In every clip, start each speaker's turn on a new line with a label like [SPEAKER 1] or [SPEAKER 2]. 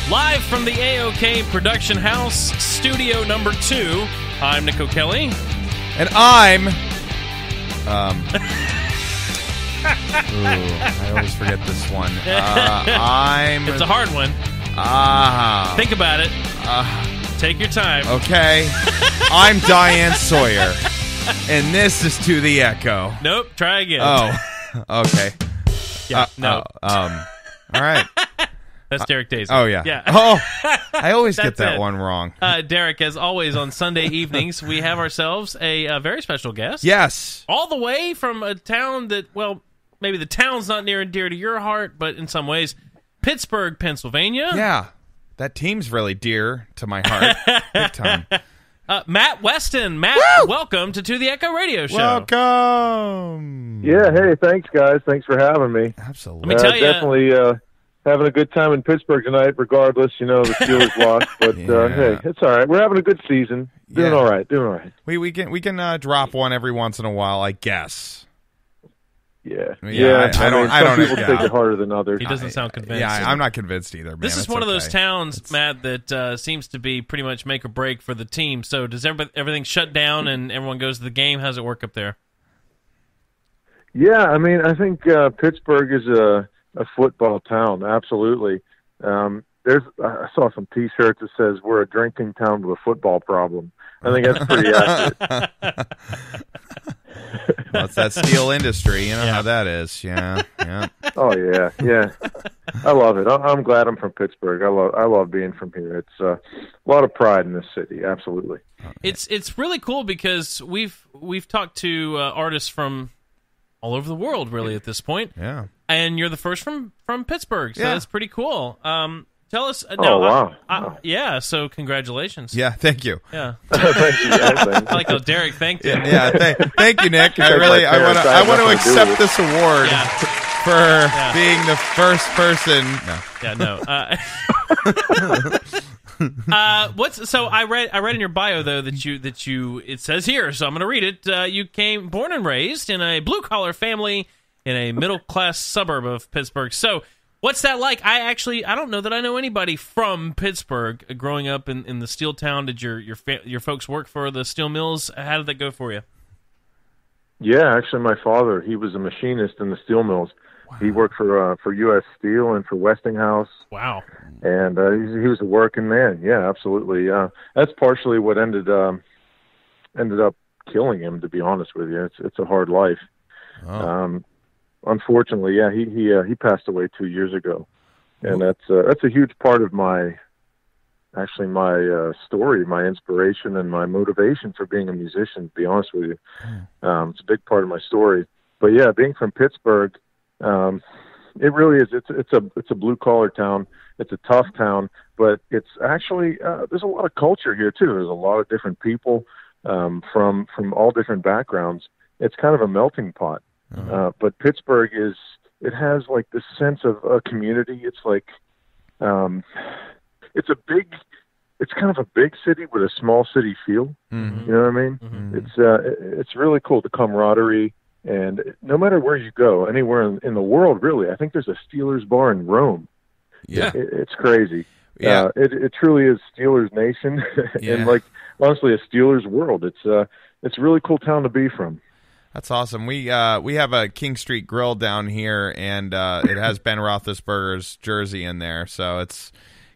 [SPEAKER 1] Live from the AOK Production House, studio number 2. I'm Nick O'Kelly.
[SPEAKER 2] And I'm... I always forget this one.
[SPEAKER 1] It's a hard one. Think about it. Take your time.
[SPEAKER 2] Okay. I'm Diane Sawyer. And this is To the Echo.
[SPEAKER 1] Nope, try again.
[SPEAKER 2] Oh, okay.
[SPEAKER 1] Yeah, no.
[SPEAKER 2] All right.
[SPEAKER 1] That's Derek Daisy.
[SPEAKER 2] Oh, yeah.
[SPEAKER 1] Yeah.
[SPEAKER 2] Oh, I always get
[SPEAKER 1] That's
[SPEAKER 2] that
[SPEAKER 1] it.
[SPEAKER 2] one wrong.
[SPEAKER 1] Derek, as always, on Sunday evenings, we have ourselves a very special guest.
[SPEAKER 2] Yes.
[SPEAKER 1] All the way from a town that, well, maybe the town's not near and dear to your heart, but in some ways, Pittsburg, Pennsylvania.
[SPEAKER 2] Yeah. That team's really dear to my heart. Big time.
[SPEAKER 1] Matt Westin. Matt, welcome to the Echo Radio Show.
[SPEAKER 2] Welcome.
[SPEAKER 3] Yeah, hey, thanks, guys. Thanks for having me.
[SPEAKER 2] Absolutely.
[SPEAKER 1] Let me tell you.
[SPEAKER 3] Definitely having a good time in Pittsburgh tonight, regardless. You know, the Steelers lost, but hey, it's all right. We're having a good season. Doing all right.
[SPEAKER 2] We can drop one every once in a while, I guess.
[SPEAKER 3] Yeah.
[SPEAKER 2] I
[SPEAKER 3] Some
[SPEAKER 2] don't
[SPEAKER 3] people take it harder than others.
[SPEAKER 1] He doesn't sound convinced.
[SPEAKER 2] Yeah, I'm not convinced either, man.
[SPEAKER 1] This is one of those towns, Matt, that seems to be pretty much make or break for the team. So does everything shut down and everyone goes to the game? How does it work up there?
[SPEAKER 3] Yeah, I mean, I think Pittsburgh is a football town. Absolutely. I saw some T-shirts that says we're a drinking town with a football problem. I think that's pretty accurate.
[SPEAKER 2] Well, it's that steel industry. You know how that is. Yeah.
[SPEAKER 3] Oh yeah. I love it. I'm glad I'm from Pittsburgh. I love being from here. It's a lot of pride in this city. Absolutely.
[SPEAKER 1] It's really cool because we've talked to artists from all over the world, really, at this point.
[SPEAKER 2] Yeah.
[SPEAKER 1] And you're the first from Pittsburgh, so that's pretty cool. Tell us.
[SPEAKER 3] Wow.
[SPEAKER 1] Yeah. So congratulations.
[SPEAKER 2] Yeah. Thank you.
[SPEAKER 1] Yeah.
[SPEAKER 3] Thank you, guys.
[SPEAKER 1] I like how Derek thanked him.
[SPEAKER 2] Yeah. Thank you, Nick. I want to accept this award for being the first person. No.
[SPEAKER 1] Yeah. No. So I read in your bio though that you it says here, so I'm going to read it. You born and raised in a blue collar family in a middle class suburb of Pittsburgh. So what's that like? I don't know that I know anybody from Pittsburgh. Growing up in the steel town, did your folks work for the steel mills? How did that go for you?
[SPEAKER 3] Yeah, actually, my father, he was a machinist in the steel mills. Wow. He worked for U.S. Steel and for Westinghouse.
[SPEAKER 1] Wow.
[SPEAKER 3] And he was a working man. Yeah, absolutely. That's partially what ended up killing him, to be honest with you. It's a hard life. Oh. Unfortunately, yeah, he passed away 2 years ago, and that's a huge part of my story, my inspiration, and my motivation for being a musician. To be honest with you, it's a big part of my story. But yeah, being from Pittsburgh, it really is. It's a blue collar town. It's a tough town, but it's actually there's a lot of culture here too. There's a lot of different people from all different backgrounds. It's kind of a melting pot. But Pittsburgh has like this sense of a community. It's like, it's kind of a big city with a small city feel. Mm-hmm. You know what I mean? Mm-hmm. It's really cool, the camaraderie. And no matter where you go, anywhere in the world, really, I think there's a Steelers bar in Rome.
[SPEAKER 2] Yeah.
[SPEAKER 3] It's crazy.
[SPEAKER 2] Yeah.
[SPEAKER 3] It truly is Steelers Nation and like, honestly, a Steelers world. It's a really cool town to be from.
[SPEAKER 2] That's awesome. We have a King Street Grill down here, and it has Ben Roethlisberger's jersey in there. So it's,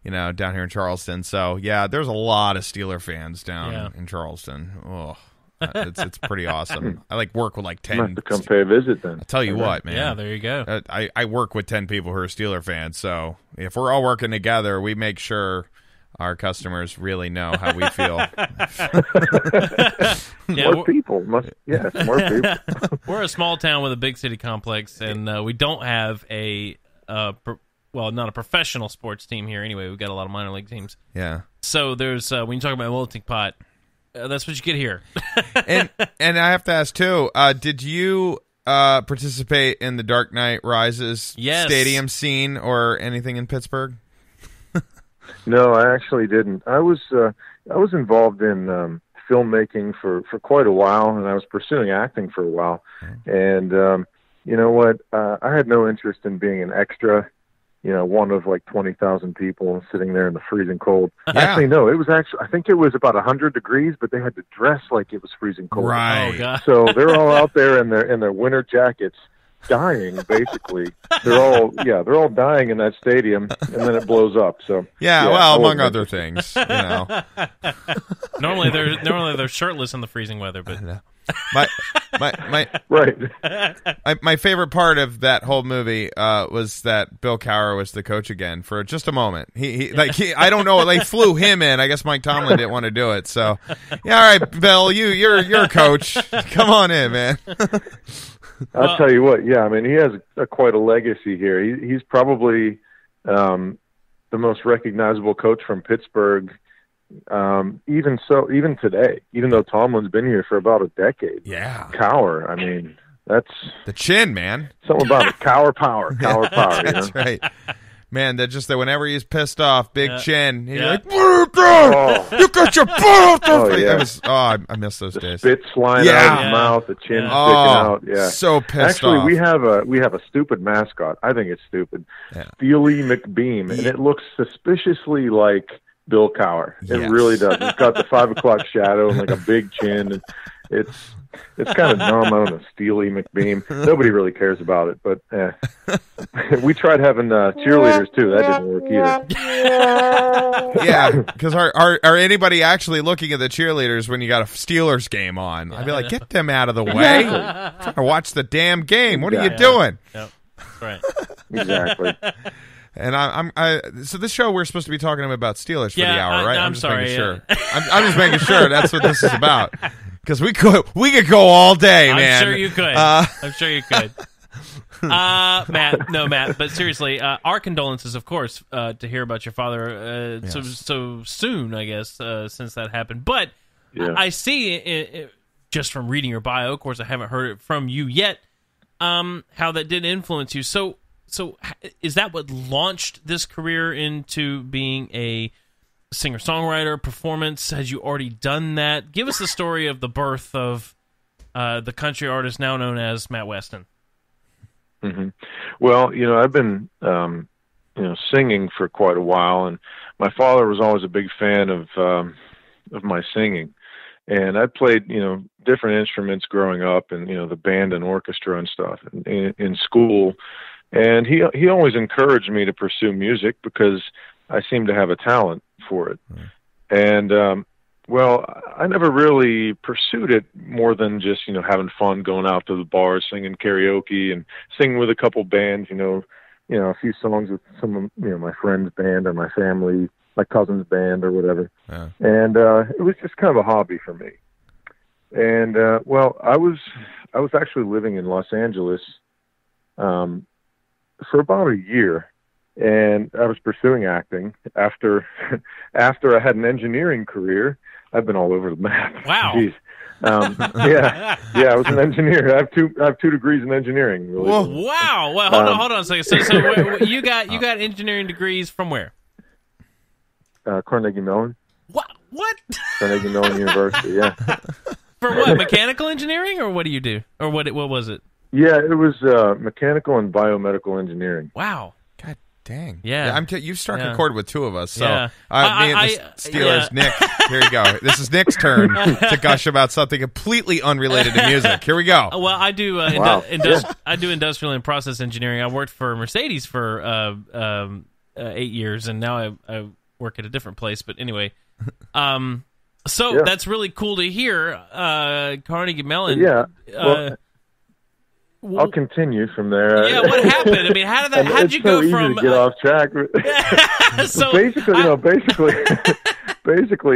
[SPEAKER 2] down here in Charleston. So yeah, there's a lot of Steeler fans down in Charleston. Oh, it's pretty awesome. I work with 10.
[SPEAKER 3] You have to come pay a visit then.
[SPEAKER 2] I'll tell you what, man.
[SPEAKER 1] Yeah, there you go.
[SPEAKER 2] I work with 10 people who are Steeler fans. So if we're all working together, we make sure our customers really know how we feel.
[SPEAKER 3] More people. More people.
[SPEAKER 1] We're a small town with a big city complex, and we don't have not a professional sports team here anyway. We've got a lot of minor league teams.
[SPEAKER 2] Yeah.
[SPEAKER 1] So there's, when you talk about melting pot, that's what you get here.
[SPEAKER 2] and I have to ask, too, did you participate in the Dark Knight Rises stadium scene or anything in Pittsburgh?
[SPEAKER 3] No, I actually didn't. I was involved in filmmaking for quite a while, and I was pursuing acting for a while. And you know what? I had no interest in being an extra one of like 20,000 people sitting there in the freezing cold.
[SPEAKER 2] Yeah.
[SPEAKER 3] Actually, no, I think it was about 100 degrees, but they had to dress like it was freezing cold.
[SPEAKER 2] Right.
[SPEAKER 1] Oh, God.
[SPEAKER 3] So they're all out there in their winter jackets, dying, basically. They're all dying in that stadium, and then it blows up. So
[SPEAKER 2] well, among other things,
[SPEAKER 1] Normally they're shirtless in the freezing weather, but
[SPEAKER 2] my favorite part of that whole movie was that Bill Cowher was the coach again for just a moment. He I don't know, they flew him in. I guess Mike Tomlin didn't want to do it. So all right, Bill, you're a coach. Come on in, man.
[SPEAKER 3] I'll tell you what. Yeah, I mean, he has quite a legacy here. He's probably the most recognizable coach from Pittsburgh. Even today, even though Tomlin's been here for about a decade.
[SPEAKER 2] Yeah,
[SPEAKER 3] Cowher. I mean, that's
[SPEAKER 2] the chin, man.
[SPEAKER 3] Something about it. Cowher power.
[SPEAKER 2] That's right. Man, that whenever he's pissed off, big chin. He's like,
[SPEAKER 3] oh.
[SPEAKER 2] you got your butt off the
[SPEAKER 3] Oh, yeah.
[SPEAKER 2] I miss those days.
[SPEAKER 3] Spit flying out of his mouth, the chin sticking out. Yeah,
[SPEAKER 2] so pissed off.
[SPEAKER 3] Actually, we have a stupid mascot. I think it's stupid. Yeah. Steely McBeam, and it looks suspiciously like Bill Cowher. It really does. It's got the 5 o'clock shadow and like a big chin. And it's kind of dumb. I don't know, Steely McBeam. Nobody really cares about it, but we tried having cheerleaders too. That didn't work either.
[SPEAKER 2] Yeah, because are anybody actually looking at the cheerleaders when you got a Steelers game on? I'd be like, get them out of the way. I'm trying to watch the damn game. What are you doing?
[SPEAKER 1] Yep. Right.
[SPEAKER 3] Exactly.
[SPEAKER 2] And so this show we're supposed to be talking about Steelers for the hour, right?
[SPEAKER 1] I'm
[SPEAKER 2] just
[SPEAKER 1] sorry.
[SPEAKER 2] making sure. I'm just making sure that's what this is about. Because we could go all day, man.
[SPEAKER 1] I'm sure you could. I'm sure you could. Matt, but seriously, our condolences, of course, to hear about your father so soon, I guess, since that happened. But I see, it, just from reading your bio, of course, I haven't heard it from you yet, how that did influence you. So is that what launched this career into being a singer-songwriter, performance? Has you already done that? Give us the story of the birth of the country artist now known as Matt Westin.
[SPEAKER 3] Mm-hmm. Well, I've been, singing for quite a while, and my father was always a big fan of my singing. And I played, different instruments growing up, and the band and orchestra and stuff in school. And he always encouraged me to pursue music because I seemed to have a talent for it. And I never really pursued it more than just having fun, going out to the bars, singing karaoke, and singing with a couple bands. A few songs with some of my friends' band or my family, my cousin's band or whatever. Yeah. And it was just kind of a hobby for me. And I was actually living in Los Angeles for about a year, and I was pursuing acting. After I had an engineering career, I've been all over the map.
[SPEAKER 1] Wow.
[SPEAKER 3] Jeez. I was an engineer. I have two degrees in engineering. Really.
[SPEAKER 1] Whoa. Wow. Well, hold on a second. So you got engineering degrees from where?
[SPEAKER 3] Carnegie Mellon.
[SPEAKER 1] What?
[SPEAKER 3] Carnegie Mellon University. Yeah.
[SPEAKER 1] For what? Mechanical engineering, or what do you do, or what was it?
[SPEAKER 3] Yeah, it was mechanical and biomedical engineering.
[SPEAKER 1] Wow.
[SPEAKER 2] God dang.
[SPEAKER 1] Yeah.
[SPEAKER 2] You've struck a chord with two of us. So
[SPEAKER 1] yeah.
[SPEAKER 2] me and the Steelers, Nick, here you go. This is Nick's turn to gush about something completely unrelated to music. Here we go.
[SPEAKER 1] Well, I do I do industrial and process engineering. I worked for Mercedes for 8 years, and now I work at a different place. But anyway, that's really cool to hear. Carnegie Mellon.
[SPEAKER 3] Yeah. I'll continue from there.
[SPEAKER 1] Yeah, what happened? I mean, how did you go from
[SPEAKER 3] to get off track?
[SPEAKER 1] So
[SPEAKER 3] basically,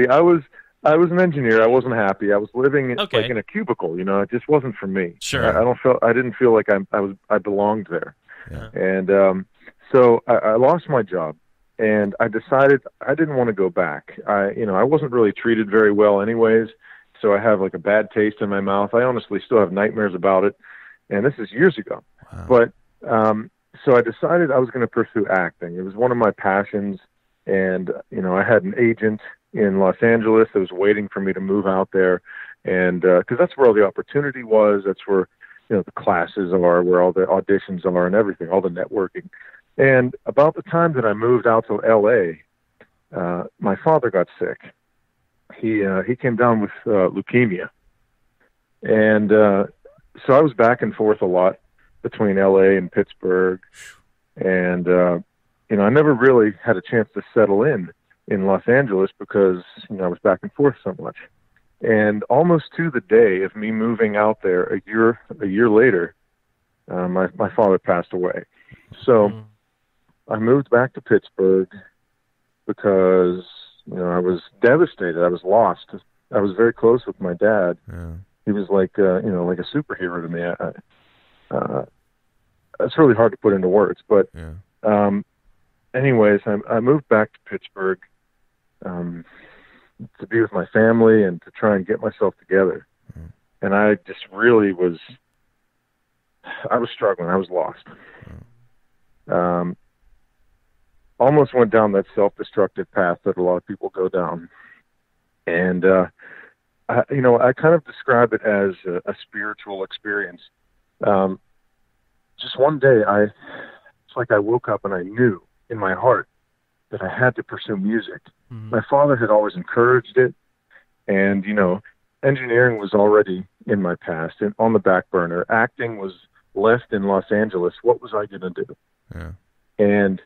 [SPEAKER 3] I was an engineer. I wasn't happy. I was living like in a cubicle. It just wasn't for me.
[SPEAKER 1] Sure.
[SPEAKER 3] I didn't feel like I belonged there.
[SPEAKER 2] Yeah.
[SPEAKER 3] And so I lost my job, and I decided I didn't want to go back. I wasn't really treated very well, anyways. So I have like a bad taste in my mouth. I honestly still have nightmares about it. And this is years ago. Wow. But so I decided I was going to pursue acting. It was one of my passions. And, I had an agent in Los Angeles that was waiting for me to move out there. And because that's where all the opportunity was. That's where, the classes are, where all the auditions are and everything, all the networking. And about the time that I moved out to L.A., my father got sick. He came down with leukemia, and so I was back and forth a lot between L.A. and Pittsburgh, and I never really had a chance to settle in Los Angeles because I was back and forth so much. And almost to the day of me moving out there, a year later, my father passed away. So I moved back to Pittsburgh because I was devastated. I was lost. I was very close with my dad.
[SPEAKER 2] Yeah.
[SPEAKER 3] He was like like a superhero to me. It's really hard to put into words, but anyways, I moved back to Pittsburgh to be with my family and to try and get myself together. And I just really was struggling. I was lost. Almost went down that self-destructive path that a lot of people go down. And, I kind of describe it as a spiritual experience. Just one day, it's like I woke up and I knew in my heart that I had to pursue music. My father had always encouraged it. And, engineering was already in my past and on the back burner. Acting was left in Los Angeles. What was I going to do?
[SPEAKER 2] Yeah.
[SPEAKER 3] And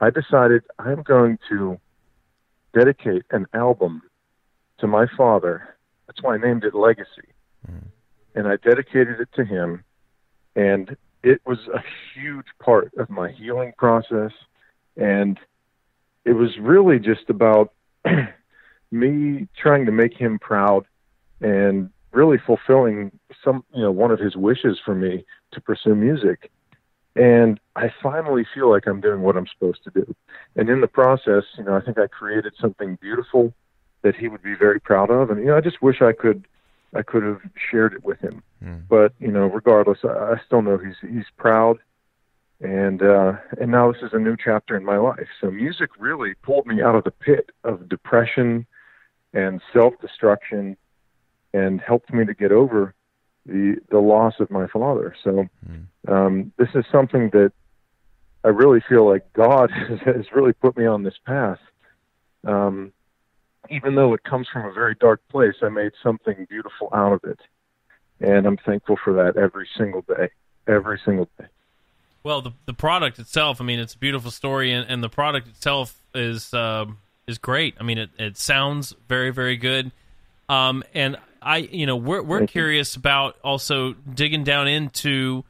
[SPEAKER 3] I decided I'm going to dedicate an album to my father. That's why I named it Legacy. And I dedicated it to him. And it was a huge part of my healing process. And it was really just about me trying to make him proud and really fulfilling one of his wishes for me to pursue music. And I finally feel like I'm doing what I'm supposed to do. And in the process, I think I created something beautiful that he would be very proud of. And, I just wish I could have shared it with him. But, regardless, I still know he's proud. And now this is a new chapter in my life. So music really pulled me out of the pit of depression and self-destruction and helped me to get over the loss of my father. So this is something that I really feel like God has really put me on this path. Even though it comes from a very dark place, I made something beautiful out of it. And I'm thankful for that every single day.
[SPEAKER 1] Well, the product itself, it's a beautiful story, and the product itself is great. It sounds very, very good. And we're curious about also digging down into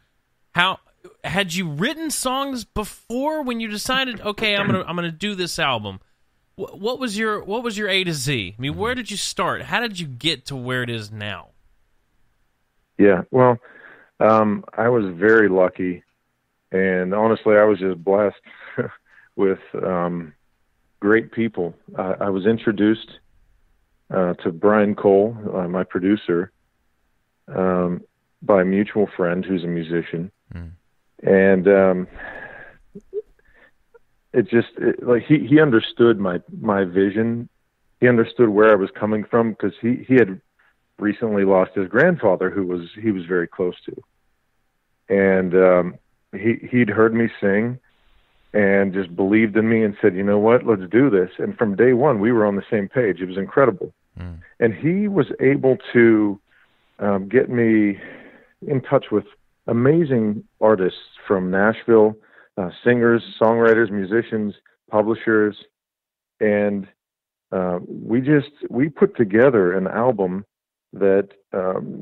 [SPEAKER 1] how had you written songs before when you decided, okay, I'm gonna do this album. What was your A to Z? Where did you start? How did you get to where it is now?
[SPEAKER 3] Yeah, well, I was very lucky, and honestly, I was just blessed with great people. I was introduced to Brian Cole, my producer, by a mutual friend who's a musician, and he understood my vision. He understood where I was coming from because he had recently lost his grandfather, who he was very close to, and he'd heard me sing and just believed in me and said, you know what, let's do this. And from day one, we were on the same page. It was incredible. And he was able to get me in touch with amazing artists from Nashville, singers, songwriters, musicians, publishers, and we put together an album that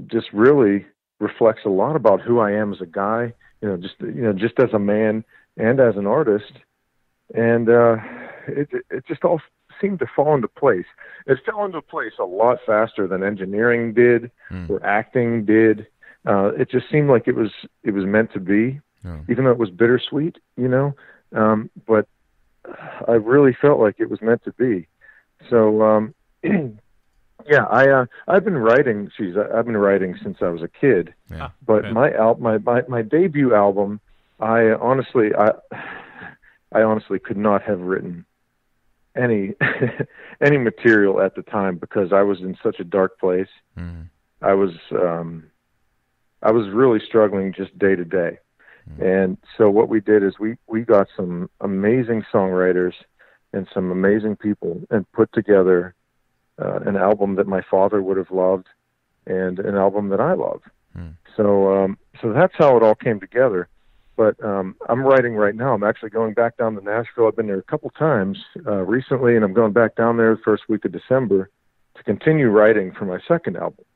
[SPEAKER 3] just really reflects a lot about who I am as a guy, just as a man and as an artist. And it just all seemed to fall into place. It fell into place a lot faster than engineering did or acting did. It just seemed like it was meant to be, even though it was bittersweet, but I really felt like it was meant to be. So, yeah, I've been writing. I've been writing since I was a kid. Yeah. But my debut album, I honestly could not have written any material at the time because I was in such a dark place. I was really struggling just day to day, And so what we did is we got some amazing songwriters and some amazing people and put together an album that my father would have loved and an album that I love. So that's how it all came together. But I'm writing right now. I'm actually going back down to Nashville. I've been there a couple times recently, and I'm going back down there the first week of December to continue writing for my second album.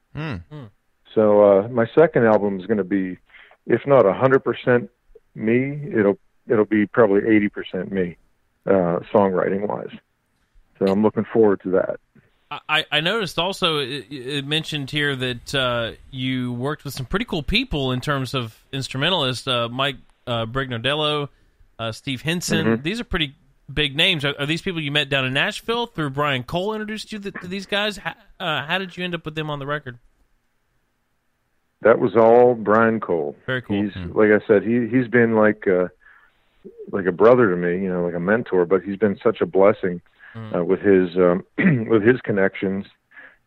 [SPEAKER 3] So my second album is going to be, if not 100% me, it'll be probably 80% me, songwriting wise. So I'm looking forward to that.
[SPEAKER 1] I noticed also it mentioned here that you worked with some pretty cool people in terms of instrumentalists, Mike Brignodello, Steve Henson. These are pretty big names. Are these people you met down in Nashville through Brian Cole introduced you to these guys? How did you end up with them on the record?
[SPEAKER 3] That was all Brian Cole.
[SPEAKER 1] Very cool.
[SPEAKER 3] He's like I said, he's been like a brother to me, like a mentor. But he's been such a blessing with his connections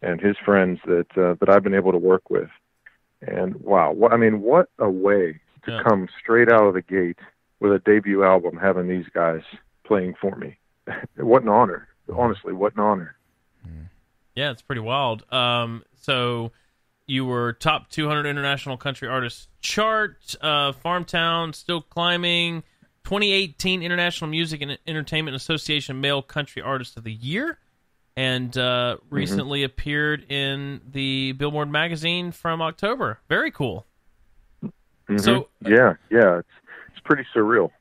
[SPEAKER 3] and his friends that I've been able to work with. And wow, what a way to come straight out of the gate with a debut album, having these guys playing for me. What an honor! Honestly, what an honor.
[SPEAKER 1] Yeah, it's pretty wild. So you were top 200 international country artists chart, Farmtown, Still Climbing, 2018 International Music and Entertainment Association Male Country Artist of the Year, and recently appeared in the Billboard magazine from October. Very cool. So
[SPEAKER 3] yeah, it's pretty surreal.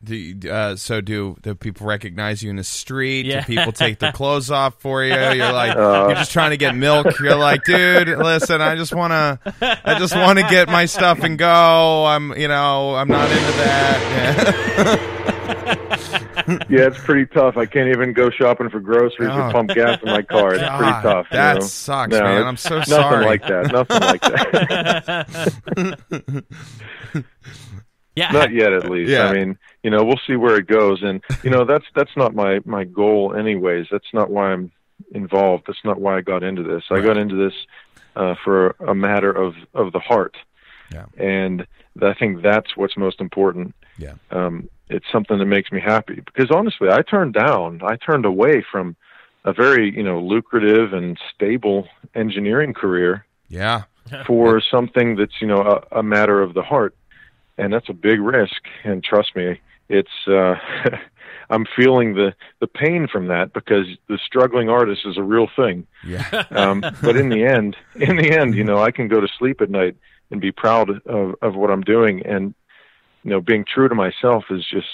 [SPEAKER 2] Do people recognize you in the street? Yeah. Do people take their clothes off for you? You're like, you're just trying to get milk. You're like, dude, listen, I just want to get my stuff and go. I'm not into that.
[SPEAKER 3] Yeah, it's pretty tough. I can't even go shopping for groceries or pump gas in my car. It's pretty tough.
[SPEAKER 2] That sucks, man. I'm so sorry.
[SPEAKER 3] Nothing like that.
[SPEAKER 1] Yeah.
[SPEAKER 3] Not yet, at least.
[SPEAKER 2] Yeah.
[SPEAKER 3] I mean, we'll see where it goes. And, that's not my goal anyways. That's not why I'm involved. That's not why I got into this. I got into this for a matter of the heart.
[SPEAKER 2] Yeah.
[SPEAKER 3] And I think that's what's most important.
[SPEAKER 2] Yeah.
[SPEAKER 3] It's something that makes me happy. Because honestly, I turned away from a very, lucrative and stable engineering career.
[SPEAKER 2] Yeah.
[SPEAKER 3] For something that's, a matter of the heart. And that's a big risk. And trust me, it's I'm feeling the pain from that, because the struggling artist is a real thing.
[SPEAKER 2] Yeah.
[SPEAKER 3] But in the end, I can go to sleep at night and be proud of what I'm doing. And being true to myself is just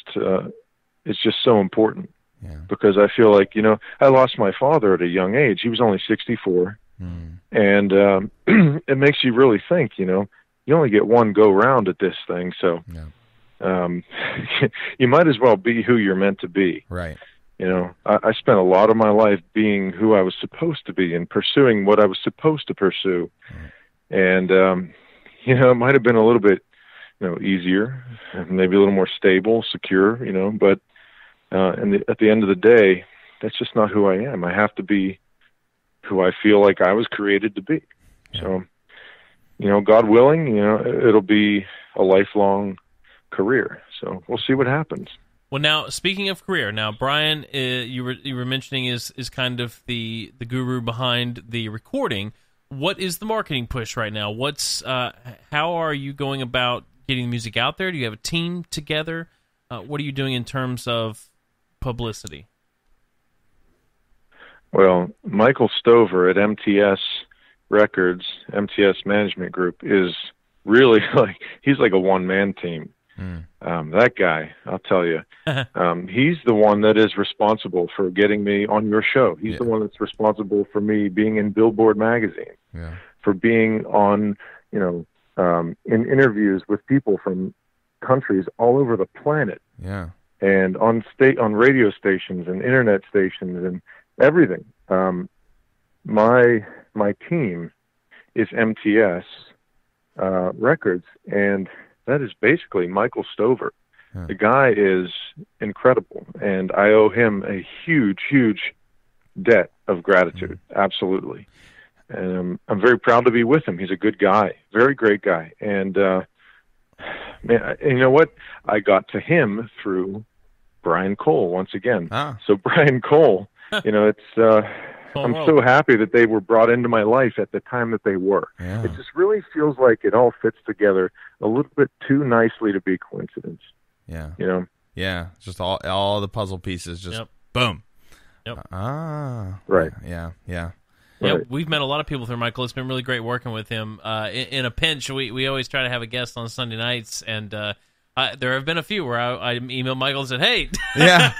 [SPEAKER 3] so important.
[SPEAKER 2] Yeah.
[SPEAKER 3] Because I feel like I lost my father at a young age. He was only 64, and it makes you really think. You only get one go round at this thing, so you might as well be who you're meant to be.
[SPEAKER 2] Right.
[SPEAKER 3] I spent a lot of my life being who I was supposed to be and pursuing what I was supposed to pursue. And, it might have been a little bit, easier, maybe a little more stable, secure, but at the end of the day, that's just not who I am. I have to be who I feel like I was created to be. Yeah. So, God willing, it'll be a lifelong career. So we'll see what happens.
[SPEAKER 1] Well, now speaking of career, now Brian, you were mentioning is kind of the guru behind the recording. What is the marketing push right now? How are you going about getting the music out there? Do you have a team together? What are you doing in terms of publicity?
[SPEAKER 3] Well, Michael Stover at MTS Records, MTS Management Group, is really he's like a one-man team. That guy, I'll tell you, he's the one that is responsible for getting me on your show. He's the one that's responsible for me being in Billboard magazine, for being on, in interviews with people from countries all over the planet, and on radio stations and internet stations and everything. My team is MTS Records, and that is basically Michael Stover. The guy is incredible, and I owe him a huge, huge debt of gratitude. Absolutely. And I'm very proud to be with him. He's a good guy, very great guy. And Man, you know what? I got to him through Brian Cole once again.
[SPEAKER 2] Ah.
[SPEAKER 3] So Brian Cole, it's I'm so happy that they were brought into my life at the time that they were.
[SPEAKER 2] Yeah.
[SPEAKER 3] It just really feels like it all fits together a little bit too nicely to be coincidence.
[SPEAKER 2] Yeah.
[SPEAKER 3] Yeah,
[SPEAKER 2] just all the puzzle pieces just boom.
[SPEAKER 1] Yep.
[SPEAKER 3] Right.
[SPEAKER 2] Yeah.
[SPEAKER 1] Yeah,
[SPEAKER 3] Right.
[SPEAKER 1] we've met a lot of people through Michael. It's been really great working with him. In a pinch, we always try to have a guest on Sunday nights, and there have been a few where I emailed Michael and said, "Hey,
[SPEAKER 2] Yeah,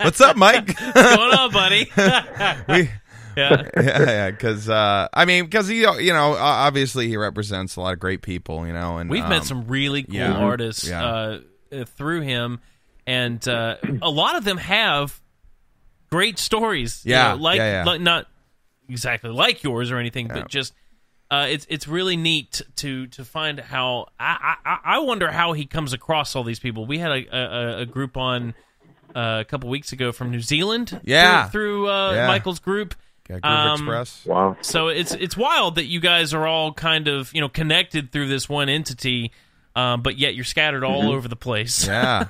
[SPEAKER 2] what's up, Mike?
[SPEAKER 1] what's going on, buddy?"
[SPEAKER 2] Because because he, obviously he represents a lot of great people, and
[SPEAKER 1] we've met some really cool artists through him, and a lot of them have great stories. Like not exactly like yours or anything, but just it's really neat to find how I wonder how he comes across all these people. We had a group on a couple weeks ago from New Zealand. Through Michael's group.
[SPEAKER 2] Groove Express.
[SPEAKER 3] Wow.
[SPEAKER 1] So it's wild that you guys are all kind of connected through this one entity, but yet you're scattered all over the place.
[SPEAKER 2] Yeah.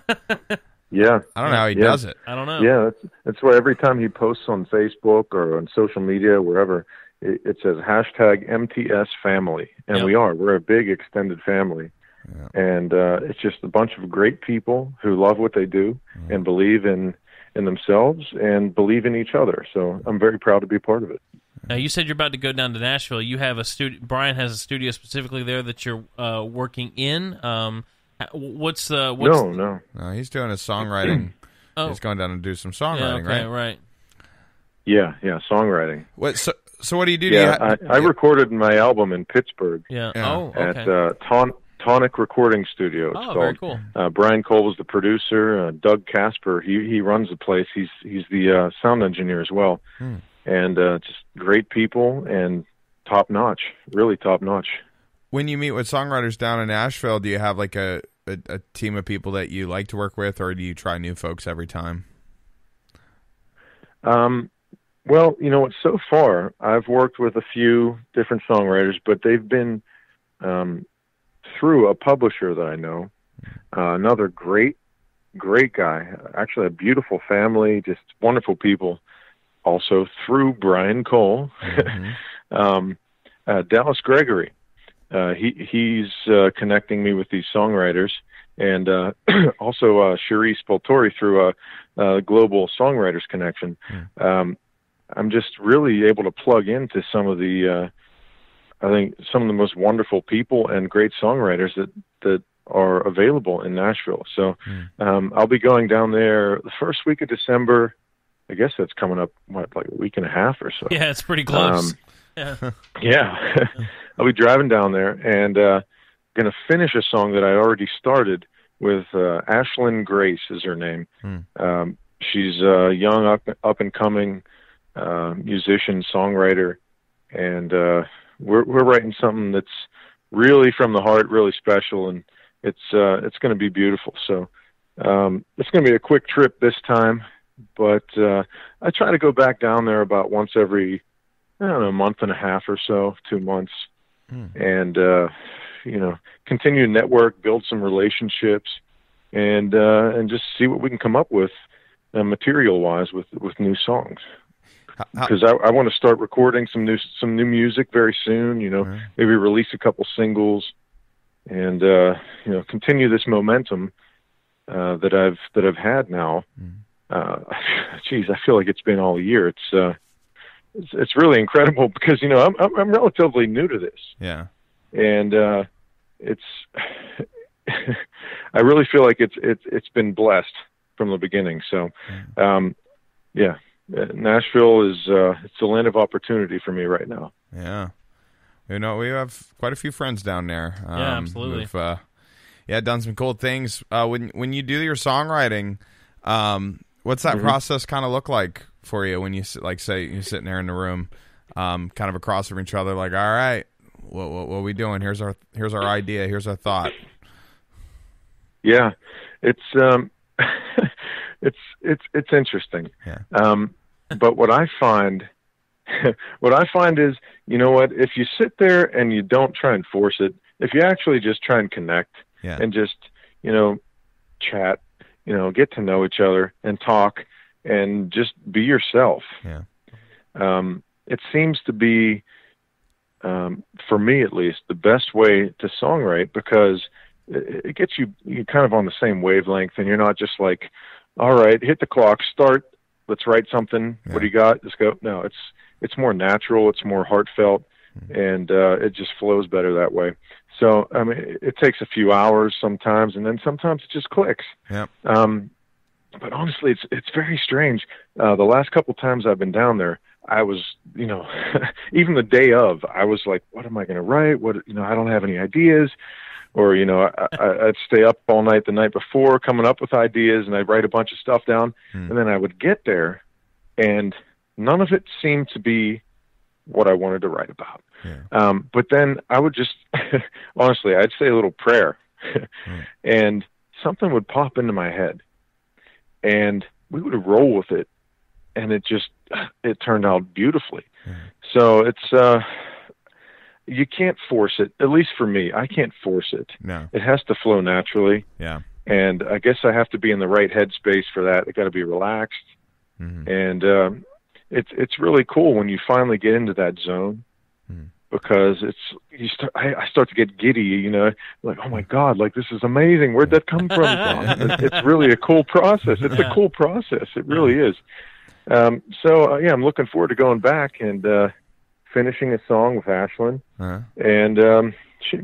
[SPEAKER 3] Yeah.
[SPEAKER 2] I don't know how he does it.
[SPEAKER 1] I don't know.
[SPEAKER 3] Yeah, that's why every time he posts on Facebook or on social media, wherever, it says #MTS family. And we're a big extended family. Yeah. And it's just a bunch of great people who love what they do and believe in themselves and believe in each other. So I'm very proud to be part of it.
[SPEAKER 1] Now, you said you're about to go down to Nashville. You have a studio. Brian has a studio specifically there that you're working in. What's
[SPEAKER 3] No,
[SPEAKER 2] he's doing his songwriting. He's going down and do some songwriting,
[SPEAKER 1] right?
[SPEAKER 3] Yeah, songwriting.
[SPEAKER 2] What? So what do you do?
[SPEAKER 3] Yeah, I recorded my album in Pittsburgh.
[SPEAKER 1] Yeah.
[SPEAKER 3] At Tonic Recording Studio. It's called.
[SPEAKER 1] Very cool.
[SPEAKER 3] Brian Cole was the producer. Doug Casper, he runs the place. He's the sound engineer as well. And just great people and top notch, really top notch.
[SPEAKER 2] When you meet with songwriters down in Nashville, do you have like a team of people that you like to work with, or do you try new folks every time?
[SPEAKER 3] Well, so far I've worked with a few different songwriters, but they've been through a publisher that I know. Another great guy, actually a beautiful family, just wonderful people. Also through Brian Cole, Dallas Gregory. He's connecting me with these songwriters, and also Cherise Poltori through a Global Songwriters Connection. I'm just really able to plug into some of the, I think, some of the most wonderful people and great songwriters that are available in Nashville. So I'll be going down there the first week of December. I guess that's coming up, like a week and a half or so.
[SPEAKER 1] Yeah, it's pretty close.
[SPEAKER 3] Yeah. I'll be driving down there and going to finish a song that I already started with Ashlyn Grace is her name. She's a young, up-and-coming musician, songwriter, and we're writing something that's really from the heart, really special, and it's going to be beautiful. So it's going to be a quick trip this time, but I try to go back down there about once every, a month and a half or so, 2 months, and continue to network, build some relationships, and just see what we can come up with material-wise with new songs. Because I want to start recording some new music very soon. Maybe release a couple singles, and continue this momentum that I've had now. Geez, I feel like it's been all year. It's really incredible because I'm relatively new to this.
[SPEAKER 2] Yeah,
[SPEAKER 3] and it's I really feel like it's been blessed from the beginning. So, yeah. Nashville is it's a land of opportunity for me right now.
[SPEAKER 2] Yeah, we have quite a few friends down there.
[SPEAKER 1] Yeah, absolutely.
[SPEAKER 2] Who've done some cool things. When you do your songwriting, what's that process kind of look like for you when you say you're sitting there in the room, kind of across from each other, like, all right, what are we doing? Here's our idea. Here's our thought.
[SPEAKER 3] Yeah, it's it's interesting.
[SPEAKER 2] Yeah.
[SPEAKER 3] But what I find is, if you sit there and you don't try and force it, if you actually just try and connect, and just, chat, get to know each other and talk and just be yourself.
[SPEAKER 2] Yeah.
[SPEAKER 3] It seems to be, for me at least, the best way to songwrite, because it gets you kind of on the same wavelength, and you're not just like, all right, hit the clock, start, let's write something. Yeah. What do you got? Let's go. No, it's more natural. It's more heartfelt, and it just flows better that way. So, I mean, it takes a few hours sometimes, and then sometimes it just clicks.
[SPEAKER 2] Yeah.
[SPEAKER 3] But honestly, it's very strange. The last couple times I've been down there, I was, even the day of, I was like, what am I going to write? I don't have any ideas. Or, I'd stay up all night the night before coming up with ideas, and I'd write a bunch of stuff down. And then I would get there, and none of it seemed to be what I wanted to write about. Yeah. But then I would just, honestly, I'd say a little prayer, and something would pop into my head, and we would roll with it, and it turned out beautifully. So it's, you can't force it. At least for me, I can't force it.
[SPEAKER 2] No.
[SPEAKER 3] It has to flow naturally.
[SPEAKER 2] Yeah.
[SPEAKER 3] And I guess I have to be in the right headspace for that. I got to be relaxed. And it's really cool when you finally get into that zone, because I start to get giddy, like, oh my God, like, this is amazing. Where'd that come from? It's really a cool process. It's a cool process. It really is. So I'm looking forward to going back and finishing a song with Ashlyn, and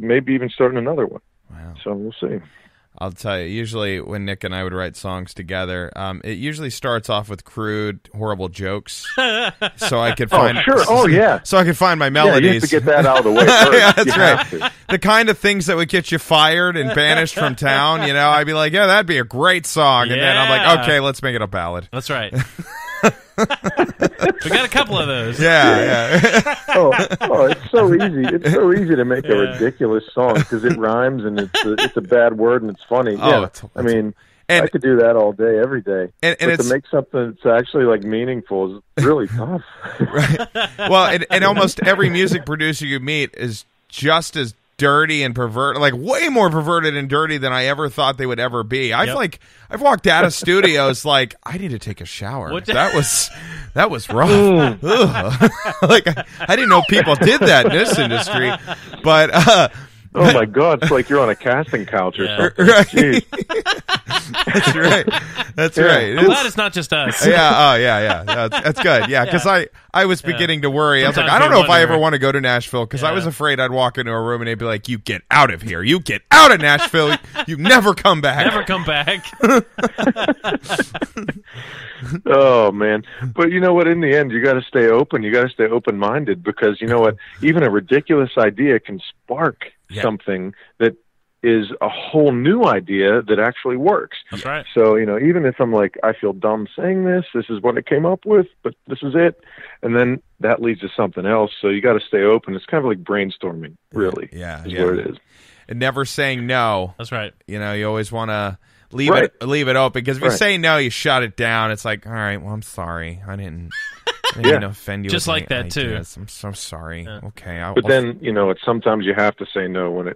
[SPEAKER 3] maybe even starting another one.
[SPEAKER 2] Wow.
[SPEAKER 3] So we'll see.
[SPEAKER 2] I'll tell you, usually when Nick and I would write songs together, it usually starts off with crude, horrible jokes, so I could find.
[SPEAKER 3] Oh, sure. Oh, yeah.
[SPEAKER 2] So I could find my melodies.
[SPEAKER 3] Yeah, you have to get that out of the way first.
[SPEAKER 2] Yeah, that's right. The kind of ththings that would get you fired and banished from town. I'd be like, yeah, that'd be a great song, and then I'm like, okay, let's make it a ballad.
[SPEAKER 1] That's right. We got a couple of those.
[SPEAKER 2] Yeah.
[SPEAKER 3] Oh, it's so easy. It's so easy to make a ridiculous song because it rhymes and it's a bad word and it's funny.
[SPEAKER 2] Oh,
[SPEAKER 3] yeah. I could do that all day, every day.
[SPEAKER 2] And
[SPEAKER 3] to make something that's actually like meaningful is really tough.
[SPEAKER 2] Right. Well, and almost every music producer you meet is just as dirty and perverted, like way more perverted and dirty than I ever thought they would ever be. I've walked out of studios like, I need to take a shower. That was rough. Like I didn't know people did that in this industry, but
[SPEAKER 3] oh my God, it's like you're on a casting couch or something.
[SPEAKER 2] Right. That's right. That's right.
[SPEAKER 1] I'm glad it's not just us.
[SPEAKER 2] Yeah. Oh, yeah. That's good. Yeah, because I was beginning to worry.
[SPEAKER 1] Sometimes
[SPEAKER 2] I was like, I don't know if I ever want to go to Nashville, because I was afraid I'd walk into a room and they'd be like, "You get out of here. You get out of Nashville. You never come back.
[SPEAKER 1] Never come back."
[SPEAKER 3] Oh man, but you know what? In the end, you got to stay open. You got to stay open-minded, because you know what? Even a ridiculous idea can spark something that is a whole new idea that actually works.
[SPEAKER 1] That's right.
[SPEAKER 3] So, even if I'm like, I feel dumb saying this is what I came up with, but this is it. And then that leads to something else. So you got to stay open. It's kind of like brainstorming, really.
[SPEAKER 2] Yeah.
[SPEAKER 3] Is what it is.
[SPEAKER 2] And never saying no.
[SPEAKER 1] That's right.
[SPEAKER 2] You always want to leave it open, because if you say no, you shut it down. It's like, all right, well, I'm sorry. I didn't offend you.
[SPEAKER 1] Just
[SPEAKER 2] with
[SPEAKER 1] like that
[SPEAKER 2] ideas.
[SPEAKER 1] too.
[SPEAKER 2] I'm so sorry.
[SPEAKER 1] Yeah.
[SPEAKER 2] Okay.
[SPEAKER 3] But then, it's sometimes you have to say no when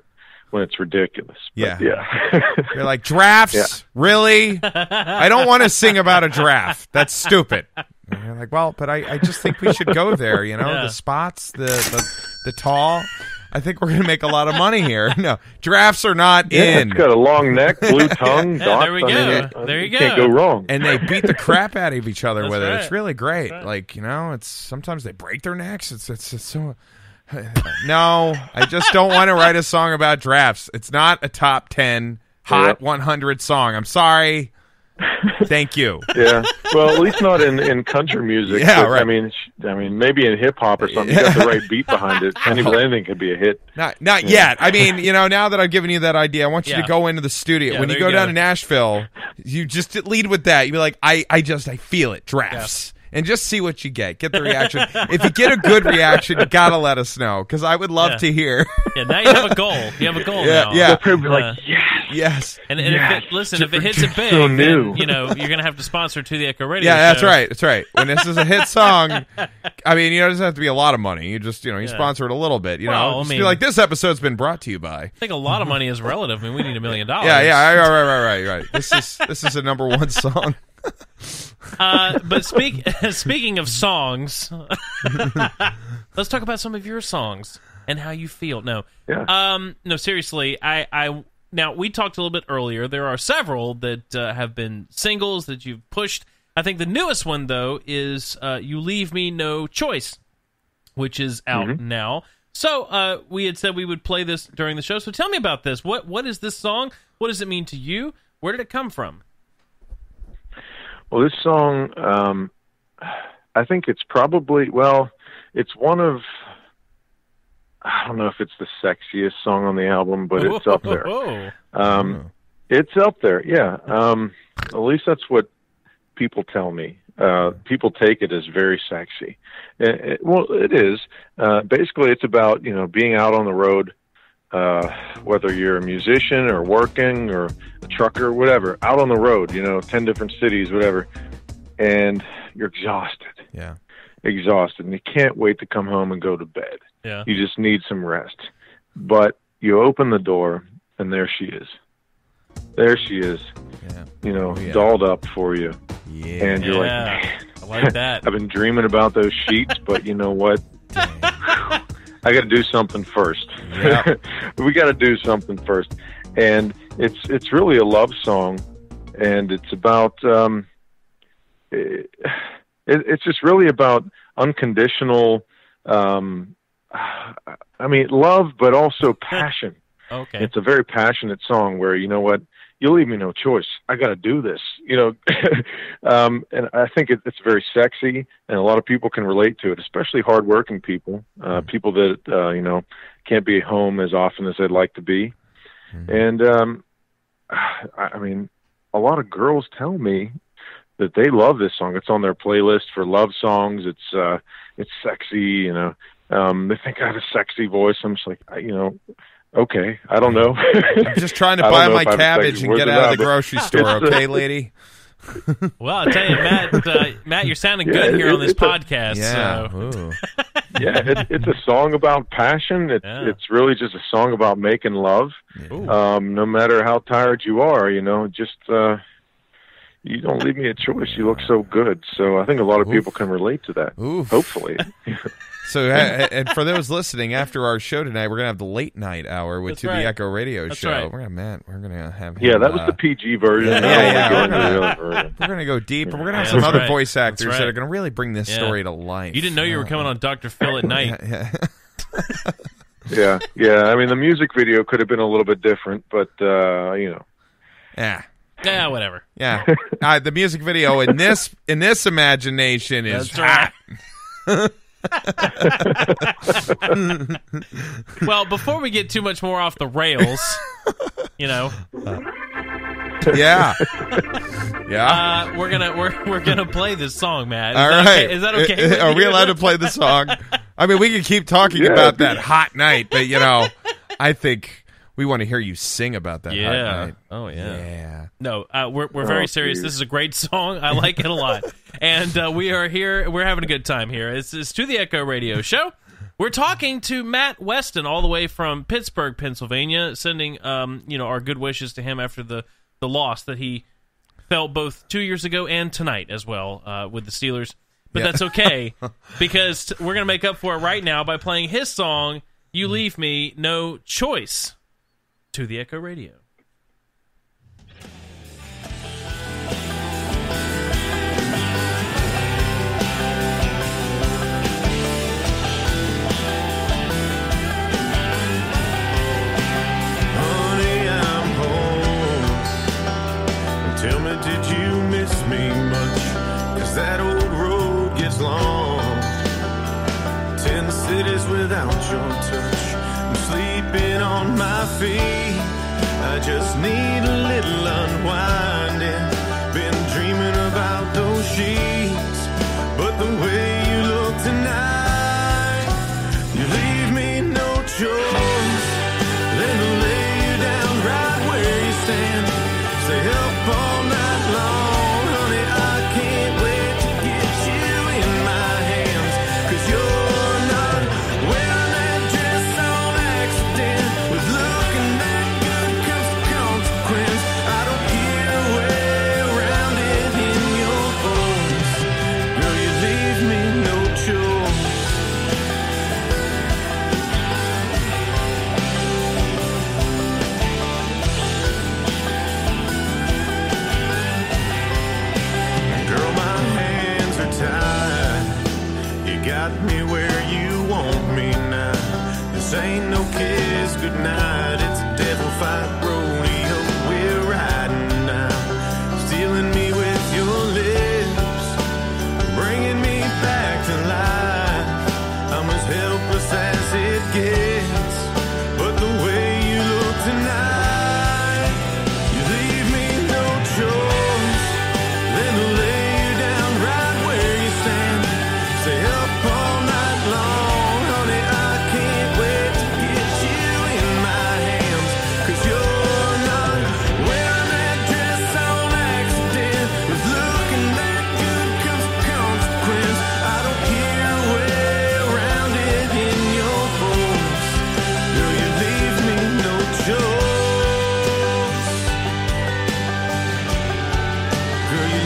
[SPEAKER 3] it's ridiculous. But
[SPEAKER 2] You're like, drafts? Really? I don't want to sing about a draft. That's stupid. And you're like, well, but I just think we should go there, the spots, the tall. I think we're going to make a lot of money here. No, drafts are not in.
[SPEAKER 3] It's got a long neck, blue tongue, dots.
[SPEAKER 1] There we go. There you go.
[SPEAKER 3] Can't go wrong.
[SPEAKER 2] And they beat the crap out of each other with it.
[SPEAKER 1] right.
[SPEAKER 2] It's really great.
[SPEAKER 1] Right.
[SPEAKER 2] Like, it's sometimes they break their necks. It's so... No, I just don't want to write a song about drafts. It's not a top 10 Hot 100 song. I'm sorry. Thank you.
[SPEAKER 3] Yeah. Well, at least not in country music.
[SPEAKER 2] Yeah,
[SPEAKER 3] but,
[SPEAKER 2] right.
[SPEAKER 3] I mean, maybe in hip hop or something. You got the right beat behind it. Anything could be a hit.
[SPEAKER 2] Not yet. I mean, now that I've given you that idea, I want you to go into the studio.
[SPEAKER 1] Yeah,
[SPEAKER 2] when you go down to Nashville, you just lead with that. You be like, I feel it. Drafts. and just see what you get. Get the reaction. If you get a good reaction, you got to let us know, because I would love to hear.
[SPEAKER 1] Yeah, now you have a goal. You have a goal now.
[SPEAKER 2] Yeah.
[SPEAKER 3] They'll be like, yes.
[SPEAKER 1] And
[SPEAKER 3] yes.
[SPEAKER 1] if it hits it big,
[SPEAKER 3] so
[SPEAKER 1] then,
[SPEAKER 3] new.
[SPEAKER 1] you're going to have to sponsor To the Echo Radio.
[SPEAKER 2] Yeah,
[SPEAKER 1] show.
[SPEAKER 2] that's right. When this is a hit song, I mean, it doesn't have to be a lot of money. You just, you sponsor it a little bit.
[SPEAKER 1] Well,
[SPEAKER 2] Just be like, this episode's been brought to you by.
[SPEAKER 1] I think a lot of money is relative. I mean, we need $1 million.
[SPEAKER 2] Yeah. Right. This is a number one song.
[SPEAKER 1] But speaking of songs, let's talk about some of your songs and how you feel. No, seriously. Now we talked a little bit earlier. There are several that have been singles that you've pushed. I think the newest one though is "You Leave Me No Choice," which is out now. So we had said we would play this during the show. So tell me about this. What is this song? What does it mean to you? Where did it come from?
[SPEAKER 3] Well, this song, I think it's probably, it's one of, I don't know if it's the sexiest song on the album, but it's up there. It's up there, yeah. At least that's what people tell me. People take it as very sexy. Well, it is. Basically, it's about, being out on the road, whether you're a musician or working or a trucker, whatever, out on the road, 10 different cities, whatever, and you're exhausted.
[SPEAKER 2] Yeah.
[SPEAKER 3] Exhausted, and you can't wait to come home and go to bed.
[SPEAKER 1] Yeah.
[SPEAKER 3] You just need some rest. But you open the door, and there she is. There she is, dolled up for you.
[SPEAKER 2] Yeah.
[SPEAKER 3] And you're like, man,
[SPEAKER 1] I like that.
[SPEAKER 3] I've been dreaming about those sheets, but you know what? I got to do something first.
[SPEAKER 2] Yep.
[SPEAKER 3] We got to do something first. And it's really a love song, and it's about it's just really about unconditional love, but also passion.
[SPEAKER 1] Okay.
[SPEAKER 3] It's a very passionate song where, you know what, you leave me no choice. I got to do this, and I think it's very sexy, and a lot of people can relate to it, especially hardworking people, people that, can't be home as often as they'd like to be. And, a lot of girls tell me that they love this song. It's on their playlist for love songs. It's sexy, they think I have a sexy voice. I'm just like, okay, I don't know.
[SPEAKER 2] I'm just trying to buy my cabbage and get out of the grocery store, okay, lady?
[SPEAKER 1] Well, I'll tell you, Matt, you're sounding good here on this podcast.
[SPEAKER 2] Yeah.
[SPEAKER 1] So.
[SPEAKER 3] It's a song about passion. It's really just a song about making love. No matter how tired you are, just you don't leave me a choice. You look so good. So I think a lot of people can relate to that. Hopefully.
[SPEAKER 2] So, and for those listening, after our show tonight, we're gonna have the late night hour with To the Echo Radio Show.
[SPEAKER 1] Right.
[SPEAKER 2] We're gonna have him,
[SPEAKER 3] that was the PG version.
[SPEAKER 2] We're gonna go deep, and we're gonna have some other voice actors that are gonna really bring this story to life.
[SPEAKER 1] You didn't know you were coming on Dr. Phil at night.
[SPEAKER 3] Yeah. I mean, the music video could have been a little bit different, but
[SPEAKER 1] Yeah, whatever.
[SPEAKER 2] Yeah, the music video in this imagination is
[SPEAKER 1] hot. Well, before we get too much more off the rails, we're gonna play this song, Matt.
[SPEAKER 2] All right,
[SPEAKER 1] is that okay?
[SPEAKER 2] Are we allowed to play the song? I mean, we can keep talking about that hot night, but I think we want to hear you sing about that hot night.
[SPEAKER 1] Oh yeah. No, we're very serious. This is a great song. I like it a lot. And we are here. We're having a good time here. It's To the Echo Radio Show. We're talking to Matt Westin all the way from Pittsburg, Pennsylvania, sending our good wishes to him after the loss that he felt both 2 years ago and tonight as well with the Steelers. But that's okay because we're going to make up for it right now by playing his song, You Leave Me No Choice, To the Echo Radio.
[SPEAKER 4] Tell me, did you miss me much? 'Cause that old road gets long. 10 cities without your touch. I'm sleeping on my feet. I just need a little unwinding. Been dreaming about those sheets, but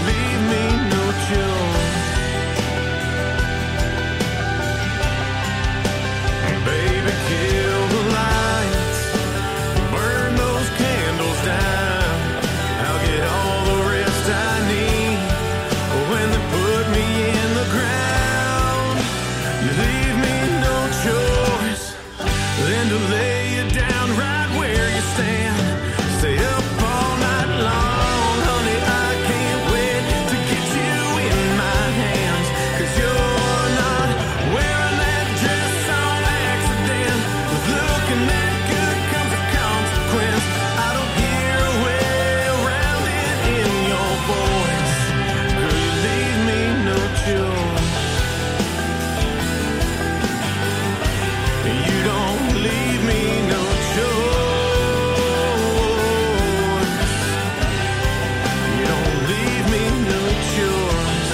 [SPEAKER 4] leave me no choice. Baby, kill the lights, burn those candles down. I'll get all the rest I need when they put me in the ground. You leave me no choice than to lay you down right where you stand. Stay up all night long, honey, I can't wait to get you in my hands. 'Cause you're not wearing that dress on accident. With looking that good comes a consequence. I don't hear a way around it in your voice. 'Cause you leave me no choice. You don't leave me no choice. You don't leave me no choice.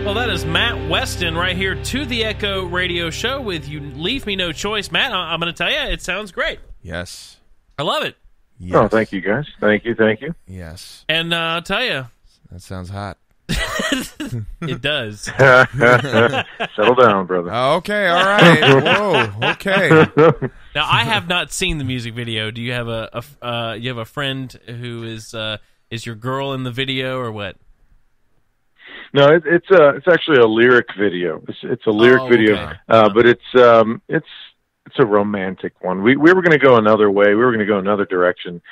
[SPEAKER 1] Well, that is Matt Westin right here to the Echo Radio Show with You Leave Me No Choice. Matt, I'm going to tell you, it sounds great.
[SPEAKER 2] Yes.
[SPEAKER 1] I love it.
[SPEAKER 2] Yes.
[SPEAKER 3] Oh, thank you, guys. Thank you.
[SPEAKER 2] Yes.
[SPEAKER 1] And I'll tell you,
[SPEAKER 2] That sounds hot.
[SPEAKER 1] it does.
[SPEAKER 3] Settle down, brother.
[SPEAKER 2] Okay, all right. Whoa, okay.
[SPEAKER 1] Now, I have not seen the music video. Do you have a friend who is your girl in the video or what?
[SPEAKER 3] No, it's actually a lyric video. It's a lyric video,
[SPEAKER 1] okay.
[SPEAKER 3] But it's a romantic one. We were going to go another way. We were going to go another direction,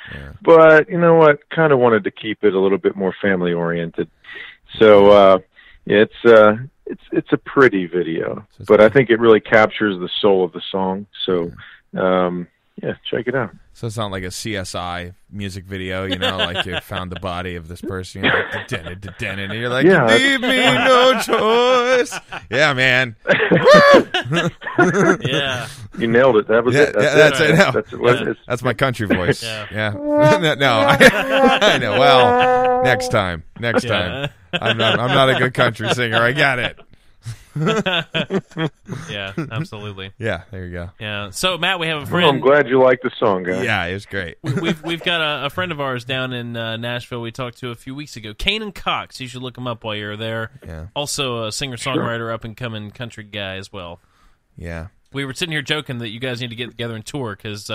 [SPEAKER 3] but you know what? Kind of wanted to keep it a little bit more family oriented. So it's a pretty video, but I think it really captures the soul of the song. So yeah, check it out.
[SPEAKER 2] So it's not like a CSI music video, you know, like you found the body of this person, you're like, and you're like,
[SPEAKER 3] Yeah.
[SPEAKER 2] you leave me no choice. Yeah, man.
[SPEAKER 1] Yeah.
[SPEAKER 3] You nailed it. That was
[SPEAKER 2] Yeah,
[SPEAKER 3] it.
[SPEAKER 2] that's it. No.
[SPEAKER 3] That's what it is.
[SPEAKER 2] That's my country voice.
[SPEAKER 1] Yeah.
[SPEAKER 2] No, I know. Well, next time.
[SPEAKER 1] Yeah.
[SPEAKER 2] I'm not a good country singer. I got it.
[SPEAKER 1] Yeah, absolutely.
[SPEAKER 2] Yeah, there you go.
[SPEAKER 1] Yeah. So, Matt, we have a
[SPEAKER 3] Well,
[SPEAKER 1] friend.
[SPEAKER 3] I'm glad you like the song, guys.
[SPEAKER 2] Yeah, it was great.
[SPEAKER 1] We've got a friend of ours down in Nashville we talked to a few weeks ago, Kanan Cox. You should look him up while you're there.
[SPEAKER 2] Yeah.
[SPEAKER 1] Also a singer-songwriter, up-and-coming country guy as well.
[SPEAKER 2] Yeah.
[SPEAKER 1] We were sitting here joking that you guys need to get together and tour because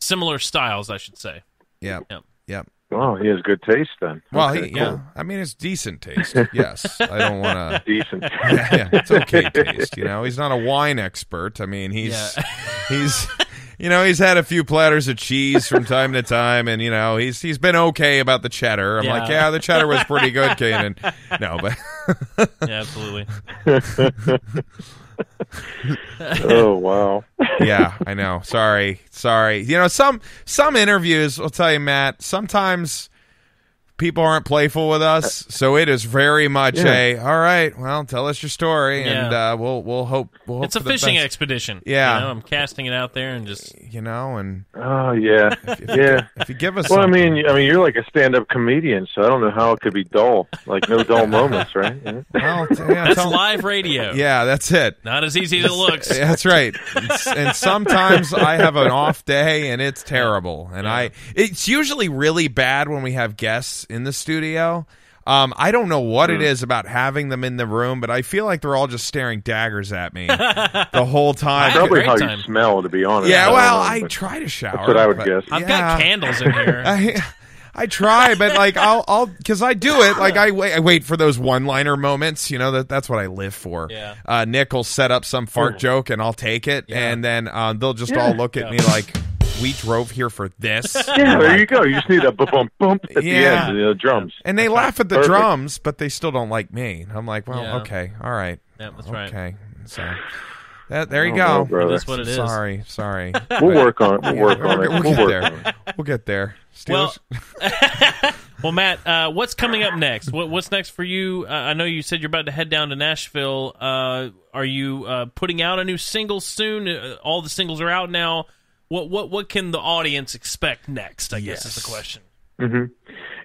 [SPEAKER 1] similar styles, I should say.
[SPEAKER 2] Yep.
[SPEAKER 1] Yep.
[SPEAKER 2] Yep.
[SPEAKER 3] Oh, he has good taste then.
[SPEAKER 2] Well,
[SPEAKER 3] Okay,
[SPEAKER 2] yeah.
[SPEAKER 3] cool.
[SPEAKER 2] I mean, it's decent taste. Yes. I don't want to.
[SPEAKER 3] Decent.
[SPEAKER 2] Yeah, it's okay taste. You know, he's not a wine expert. I mean, he's you know, he's had a few platters of cheese from time to time, and you know, he's been okay about the cheddar. I'm like, yeah, the cheddar was pretty good, Kanan. No, but
[SPEAKER 1] Yeah, absolutely.
[SPEAKER 3] Oh, wow.
[SPEAKER 2] yeah, I know. Sorry. You know, some interviews, I'll tell you, Matt, sometimes people aren't playful with us, so it is very much all right, well, tell us your story, and we'll hope
[SPEAKER 1] It's a
[SPEAKER 2] for the
[SPEAKER 1] fishing
[SPEAKER 2] best.
[SPEAKER 1] expedition.
[SPEAKER 2] Yeah.
[SPEAKER 1] You know, I'm casting it out there and just...
[SPEAKER 2] You know, and
[SPEAKER 3] Oh, yeah. Yeah.
[SPEAKER 2] if you give us
[SPEAKER 3] Well, I
[SPEAKER 2] something.
[SPEAKER 3] mean, you're like a stand-up comedian, so I don't know how it could be dull. Like, no dull moments, right? Yeah.
[SPEAKER 2] Well,
[SPEAKER 1] That's live radio.
[SPEAKER 2] Yeah, that's it.
[SPEAKER 1] Not as easy as it looks.
[SPEAKER 2] That's right. And sometimes I have an off day and it's terrible. And it's usually really bad when we have guests in the studio. I don't know what it is about having them in the room, but I feel like they're all just staring daggers at me the whole time.
[SPEAKER 3] Probably
[SPEAKER 1] great
[SPEAKER 3] how
[SPEAKER 1] time.
[SPEAKER 3] you smell, to be honest.
[SPEAKER 2] Yeah,
[SPEAKER 3] don't
[SPEAKER 2] well,
[SPEAKER 3] know,
[SPEAKER 2] I
[SPEAKER 3] but
[SPEAKER 2] try to shower.
[SPEAKER 3] That's what I would
[SPEAKER 2] but-
[SPEAKER 3] guess.
[SPEAKER 1] I've got candles in here.
[SPEAKER 2] I try, but like I'll because I do it. Like I wait for those one-liner moments. You know that's what I live for.
[SPEAKER 1] Yeah.
[SPEAKER 2] Nick will set up some fart joke and I'll take it, and then they'll just all look at me like, "We drove here for this."
[SPEAKER 3] Yeah, there you go. You just need a bump at the
[SPEAKER 2] Yeah.
[SPEAKER 3] end, the drums.
[SPEAKER 2] And they laugh at the
[SPEAKER 3] Perfect.
[SPEAKER 2] drums, but they still don't like me. I'm like, well,
[SPEAKER 1] Yeah.
[SPEAKER 2] okay, all right,
[SPEAKER 1] Yeah, that's right.
[SPEAKER 2] okay. So there you
[SPEAKER 3] Oh,
[SPEAKER 2] go.
[SPEAKER 3] no, brother.
[SPEAKER 1] It is what it is.
[SPEAKER 2] Sorry.
[SPEAKER 3] We'll work on it. We'll work on it.
[SPEAKER 2] We'll
[SPEAKER 3] We'll
[SPEAKER 2] get
[SPEAKER 3] work on it.
[SPEAKER 2] there. We'll get there.
[SPEAKER 1] Well,
[SPEAKER 2] Steelers?
[SPEAKER 1] well, Matt, what's coming up next? What's next for you? I know you said you're about to head down to Nashville. Are you putting out a new single soon? All the singles are out now. What can the audience expect next? I guess is the question.
[SPEAKER 3] Mm-hmm.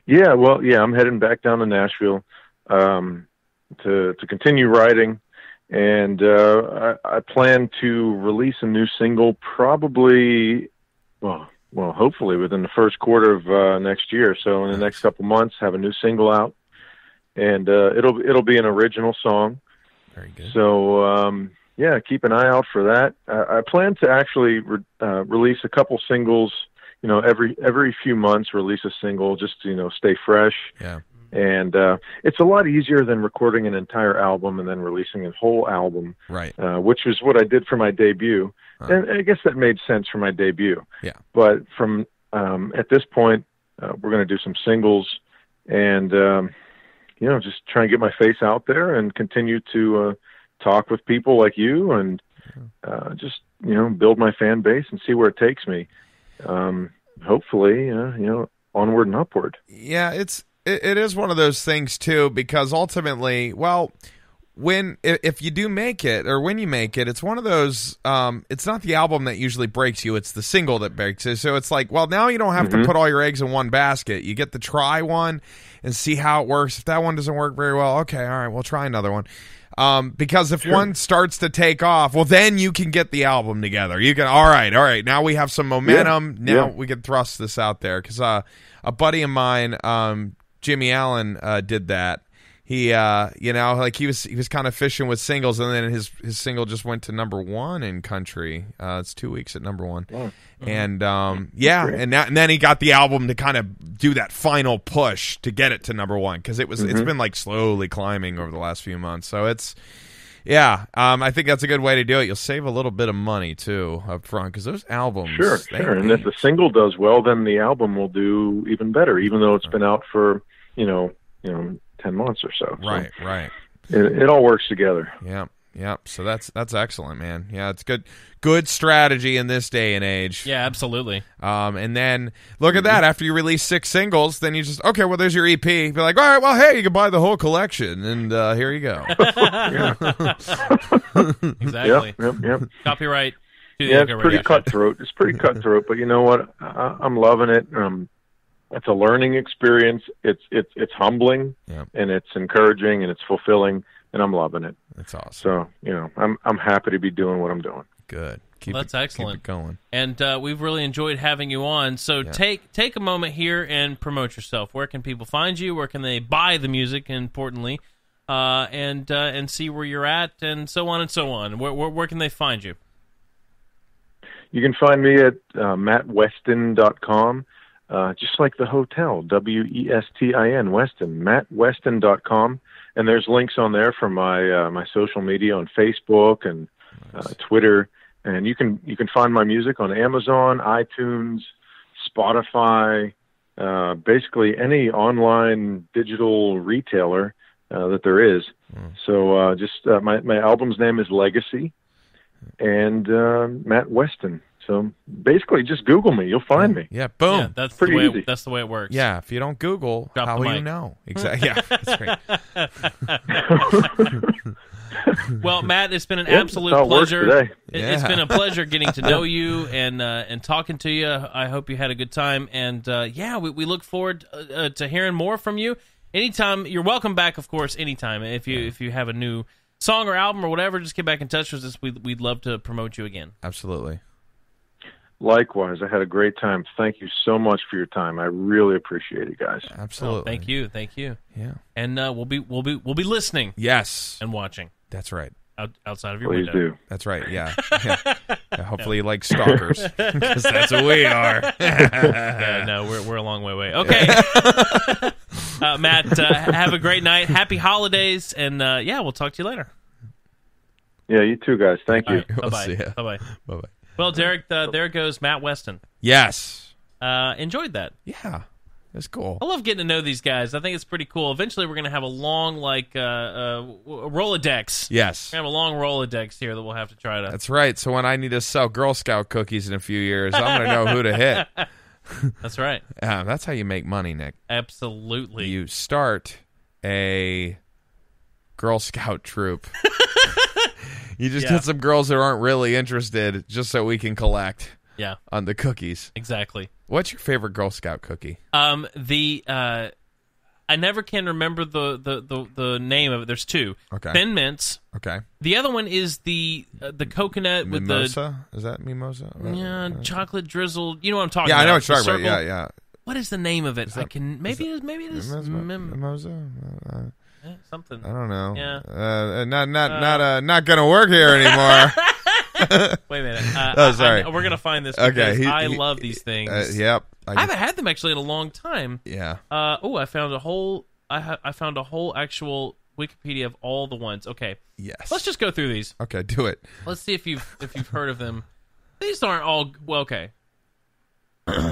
[SPEAKER 3] Yeah, well, I'm heading back down to Nashville to continue writing, and I plan to release a new single probably, hopefully within the first quarter of next year. So in the next couple months, have a new single out, and it'll be an original song.
[SPEAKER 2] Very good.
[SPEAKER 3] So yeah, keep an eye out for that. I plan to actually release a couple singles. Every few months, release a single just to stay fresh.
[SPEAKER 2] Yeah.
[SPEAKER 3] And it's a lot easier than recording an entire album and then releasing a whole album,
[SPEAKER 2] Right.
[SPEAKER 3] Which is what I did for my debut. And I guess that made sense for my debut.
[SPEAKER 2] Yeah.
[SPEAKER 3] But from at this point, we're going to do some singles and, just try and get my face out there and continue to talk with people like you and just, build my fan base and see where it takes me. Hopefully, onward and upward.
[SPEAKER 2] Yeah, it is one of those things too, because ultimately, well, if you do make it, or when you make it, it's one of those, it's not the album that usually breaks you, it's the single that breaks you. So it's like, well, now you don't have to put all your eggs in one basket. You get to try one and see how it works. If that one doesn't work very well, okay, all right, we'll try another one. Because if one starts to take off, well, then you can get the album together. You can, all right, now we have some momentum. Now we can thrust this out there. Because a buddy of mine, Jimmy Allen, did that. He, he was kind of fishing with singles, and then his single just went to number one in country. It's 2 weeks at number one, and and then he got the album to kind of do that final push to get it to number one, because it's been like slowly climbing over the last few months. So it's. Yeah, I think that's a good way to do it. You'll save a little bit of money too up front, because those albums.
[SPEAKER 3] Sure. And if the single does well, then the album will do even better, even though it's been out for 10 months or so.
[SPEAKER 2] Right.
[SPEAKER 3] It all works together.
[SPEAKER 2] Yeah. So that's excellent, man. Yeah, it's good strategy in this day and age.
[SPEAKER 1] Yeah, absolutely.
[SPEAKER 2] And then look at that. After you release 6 singles, then you just well, there's your EP. Be like, all right, well, hey, you can buy the whole collection, and here you go.
[SPEAKER 1] Exactly.
[SPEAKER 3] Yep.
[SPEAKER 1] Copyright.
[SPEAKER 3] It's pretty cutthroat. It's pretty cutthroat, but you know what? I'm loving it. It's a learning experience. It's humbling, and it's encouraging, and it's fulfilling, and I'm loving it.
[SPEAKER 2] That's awesome.
[SPEAKER 3] So I'm happy to be doing what I'm doing.
[SPEAKER 1] Well,
[SPEAKER 2] Good.
[SPEAKER 1] that's excellent.
[SPEAKER 2] Keep it going.
[SPEAKER 1] And we've really enjoyed having you on. So take a moment here and promote yourself. Where can people find you? Where can they buy the music? Importantly, and see where you're at, and so on and so on. Where can they find you?
[SPEAKER 3] You can find me at mattwestin.com. Just like the hotel, Westin, Westin, mattwestin.com. And there's links on there from my social media on Facebook and Twitter. And you can find my music on Amazon, iTunes, Spotify, basically any online digital retailer that there is. So my album's name is Legacy, and Matt Westin. So basically, just Google me. You'll find me.
[SPEAKER 2] Yeah, boom.
[SPEAKER 1] Yeah, that's
[SPEAKER 3] pretty
[SPEAKER 1] the way
[SPEAKER 3] easy.
[SPEAKER 1] That's the way it works.
[SPEAKER 2] Yeah, if you don't Google,
[SPEAKER 1] Drop
[SPEAKER 2] how
[SPEAKER 1] the
[SPEAKER 2] will
[SPEAKER 1] mic.
[SPEAKER 2] you know? Exactly. Yeah, that's great.
[SPEAKER 1] Well, Matt, it's been an absolute
[SPEAKER 3] that's how it works
[SPEAKER 1] pleasure.
[SPEAKER 3] today.
[SPEAKER 1] It's been a pleasure getting to know you and talking to you. I hope you had a good time. And we look forward to hearing more from you. Anytime, you're welcome back, of course. Anytime, if you have a new song or album or whatever, just get back in touch with us. We'd love to promote you again.
[SPEAKER 2] Absolutely.
[SPEAKER 3] Likewise, I had a great time. Thank you so much for your time. I really appreciate it, guys.
[SPEAKER 2] Absolutely.
[SPEAKER 1] Thank you.
[SPEAKER 2] Yeah.
[SPEAKER 1] And we'll be listening.
[SPEAKER 2] Yes.
[SPEAKER 1] And watching.
[SPEAKER 2] That's right.
[SPEAKER 1] Outside of your
[SPEAKER 3] Please
[SPEAKER 1] window.
[SPEAKER 3] do.
[SPEAKER 2] That's right. Yeah. Yeah, hopefully, like stalkers, because that's what we are.
[SPEAKER 1] Yeah, no, we're a long way away. Okay, Matt, have a great night. Happy holidays, and we'll talk to you later.
[SPEAKER 3] Yeah, you too, guys. Thank you.
[SPEAKER 1] Right,
[SPEAKER 2] We'll
[SPEAKER 1] bye-bye.
[SPEAKER 2] see ya.
[SPEAKER 1] Bye-bye.
[SPEAKER 2] Bye-bye.
[SPEAKER 1] Well, Derek, there goes Matt Westin.
[SPEAKER 2] Yes.
[SPEAKER 1] Enjoyed that.
[SPEAKER 2] Yeah. That's cool.
[SPEAKER 1] I love getting to know these guys. I think it's pretty cool. Eventually, we're going to have a long, Rolodex.
[SPEAKER 2] Yes.
[SPEAKER 1] We're going to have a long Rolodex here that we'll have to try to...
[SPEAKER 2] That's right. So when I need to sell Girl Scout cookies in a few years, I'm going to know who to hit.
[SPEAKER 1] That's right.
[SPEAKER 2] That's how you make money, Nick.
[SPEAKER 1] Absolutely.
[SPEAKER 2] You start a Girl Scout troop. You just get some girls that aren't really interested just so we can collect on the cookies.
[SPEAKER 1] Exactly.
[SPEAKER 2] What's your favorite Girl Scout cookie?
[SPEAKER 1] I I never can remember the name of it. There's two.
[SPEAKER 2] Okay.
[SPEAKER 1] Thin Mints.
[SPEAKER 2] Okay.
[SPEAKER 1] The other one is the coconut with
[SPEAKER 2] Mimosa? Is that mimosa?
[SPEAKER 1] chocolate drizzled. You know what I'm talking about?
[SPEAKER 2] Yeah, I know what you're talking
[SPEAKER 1] circle.
[SPEAKER 2] about. Yeah.
[SPEAKER 1] What is the name of it? Maybe it is
[SPEAKER 2] Mimosa?
[SPEAKER 1] something.
[SPEAKER 2] I don't know.
[SPEAKER 1] Yeah.
[SPEAKER 2] Not gonna work here anymore.
[SPEAKER 1] Wait a minute.
[SPEAKER 2] Sorry.
[SPEAKER 1] We're gonna find this.
[SPEAKER 2] Okay.
[SPEAKER 1] I love these things.
[SPEAKER 2] Yep.
[SPEAKER 1] I haven't had them actually in a long time.
[SPEAKER 2] Yeah.
[SPEAKER 1] I found a whole. I found a whole actual Wikipedia of all the ones. Okay.
[SPEAKER 2] Yes.
[SPEAKER 1] Let's just go through these.
[SPEAKER 2] Okay, do it.
[SPEAKER 1] Let's see if you've heard of them. These aren't all okay.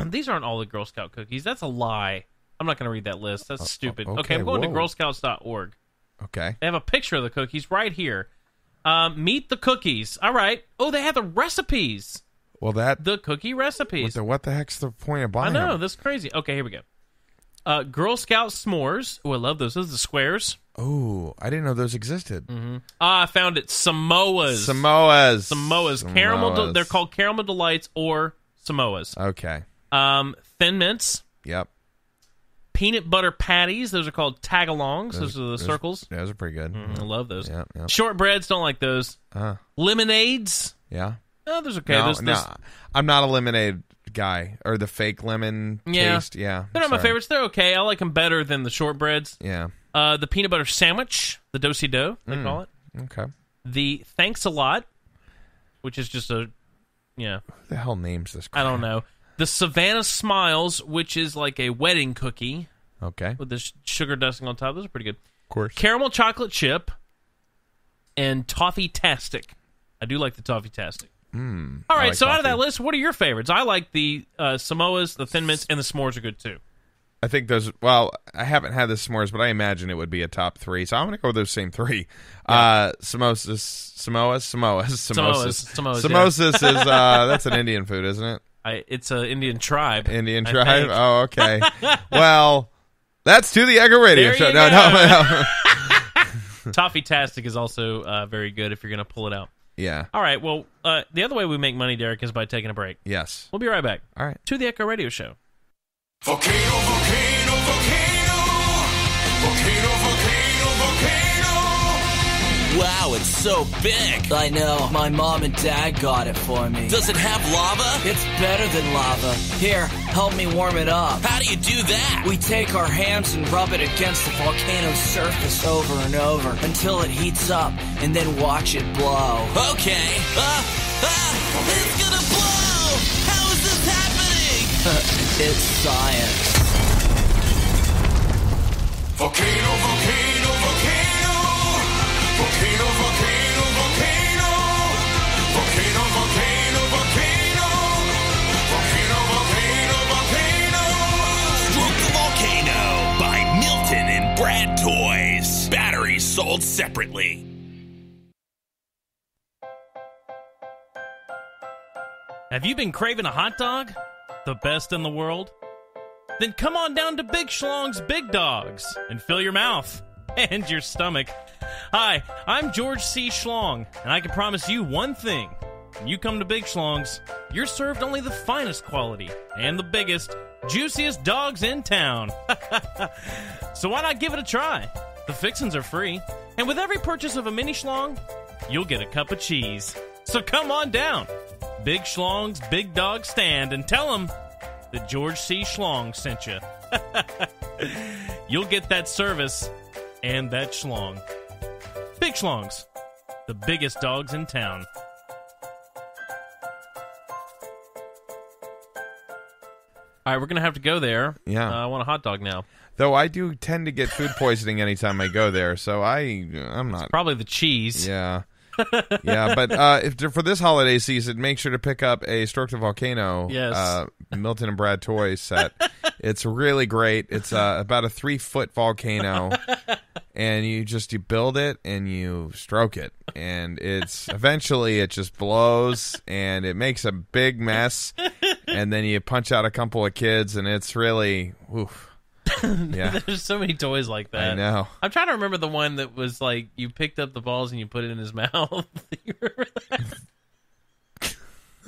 [SPEAKER 1] These aren't all the Girl Scout cookies. That's a lie. I'm not going to read that list. That's stupid. Okay, I'm going to girlscouts.org.
[SPEAKER 2] Okay.
[SPEAKER 1] They have a picture of the cookies right here. Meet the cookies. All right. Oh, they have the recipes.
[SPEAKER 2] Well,
[SPEAKER 1] the cookie recipes.
[SPEAKER 2] What the heck's the point of buying
[SPEAKER 1] I know.
[SPEAKER 2] them?
[SPEAKER 1] This is crazy. Okay, here we go. Girl Scout s'mores. Oh, I love those. Those are the squares.
[SPEAKER 2] Oh, I didn't know those existed.
[SPEAKER 1] Mm-hmm. I found it. Samoas.
[SPEAKER 2] Samoas.
[SPEAKER 1] Caramel. They're called Caramel Delights or Samoas.
[SPEAKER 2] Okay.
[SPEAKER 1] Thin Mints.
[SPEAKER 2] Yep.
[SPEAKER 1] Peanut butter patties. Those are called tagalongs. Those are the circles.
[SPEAKER 2] Those are pretty good.
[SPEAKER 1] I love those.
[SPEAKER 2] Yeah.
[SPEAKER 1] Shortbreads. Don't like those. Lemonades.
[SPEAKER 2] Yeah.
[SPEAKER 1] Oh, those are okay.
[SPEAKER 2] No, I'm not a lemonade guy or the fake lemon taste. Yeah.
[SPEAKER 1] They're not my favorites. They're okay. I like them better than the shortbreads.
[SPEAKER 2] Yeah.
[SPEAKER 1] The peanut butter sandwich, the do-si-do, they call it.
[SPEAKER 2] Okay.
[SPEAKER 1] The thanks a lot, which is just a,
[SPEAKER 2] Who the hell names this crap?
[SPEAKER 1] I don't know. The Savannah Smiles, which is like a wedding cookie.
[SPEAKER 2] Okay.
[SPEAKER 1] With the sugar dusting on top. Those are pretty good.
[SPEAKER 2] Of course.
[SPEAKER 1] Caramel chocolate chip and Toffee-tastic. I do like the Toffee-tastic. All right, so out of that list, what are your favorites? I like the Samoas, the Thin Mints, and the s'mores are good too.
[SPEAKER 2] I think those. Well, I haven't had the s'mores, but I imagine it would be a top three. So I'm going to go with those same three. Yeah. Samosas. Samosas is that's an Indian food, isn't it?
[SPEAKER 1] It's an Indian tribe.
[SPEAKER 2] Indian tribe. Oh, okay. Well, that's To the Echo Radio Show. No.
[SPEAKER 1] Toffee-tastic is also very good if you're going to pull it out.
[SPEAKER 2] Yeah.
[SPEAKER 1] All right. Well, the other way we make money, Derek, is by taking a break.
[SPEAKER 2] Yes.
[SPEAKER 1] We'll be right back.
[SPEAKER 2] All right.
[SPEAKER 1] To the Echo Radio Show.
[SPEAKER 4] Volcano, volcano, volcano. Volcano, volcano, volcano.
[SPEAKER 5] Wow, it's so big.
[SPEAKER 6] I know. My mom and dad got it for me.
[SPEAKER 5] Does it have lava?
[SPEAKER 6] It's better than lava. Here, help me warm it up.
[SPEAKER 5] How do you do that?
[SPEAKER 6] We take our hands and rub it against the volcano's surface over and over until it heats up, and then watch it blow.
[SPEAKER 5] Okay. It's gonna blow! How is this happening?
[SPEAKER 6] It's science.
[SPEAKER 4] Volcano, volcano, volcano. Volcano, volcano, volcano. Volcano, volcano, volcano. Volcano, volcano, volcano.
[SPEAKER 5] Stroke the Volcano by Milton and Brad Toys. Batteries sold separately.
[SPEAKER 1] Have you been craving a hot dog? The best in the world? Then come on down to Big Schlong's Big Dogs and fill your mouth and your stomach. Hi, I'm George C. Schlong, and I can promise you one thing. When you come to Big Schlong's, you're served only the finest quality and the biggest, juiciest dogs in town. So why not give it a try? The fixins are free, and with every purchase of a mini Schlong, you'll get a cup of cheese. So come on down. Big Schlong's Big Dog Stand and tell them that George C. Schlong sent you. You'll get that service and that Schlong. Big Schlong's, the biggest dogs in town. All right, we're going to have to go there.
[SPEAKER 2] Yeah.
[SPEAKER 1] I want a hot dog now.
[SPEAKER 2] Though I do tend to get food poisoning anytime I go there, so I'm not.
[SPEAKER 1] It's probably the cheese.
[SPEAKER 2] Yeah. Yeah, but for this holiday season, make sure to pick up a Stroke the Volcano Milton and Brad toy set. It's really great. It's about a 3-foot volcano, and you build it and you stroke it, and eventually it just blows and it makes a big mess, and then you punch out a couple of kids, and it's really oof. Yeah.
[SPEAKER 1] There's so many toys like that.
[SPEAKER 2] I know.
[SPEAKER 1] I'm trying to remember the one that was like you picked up the balls and you put it in his mouth. You remember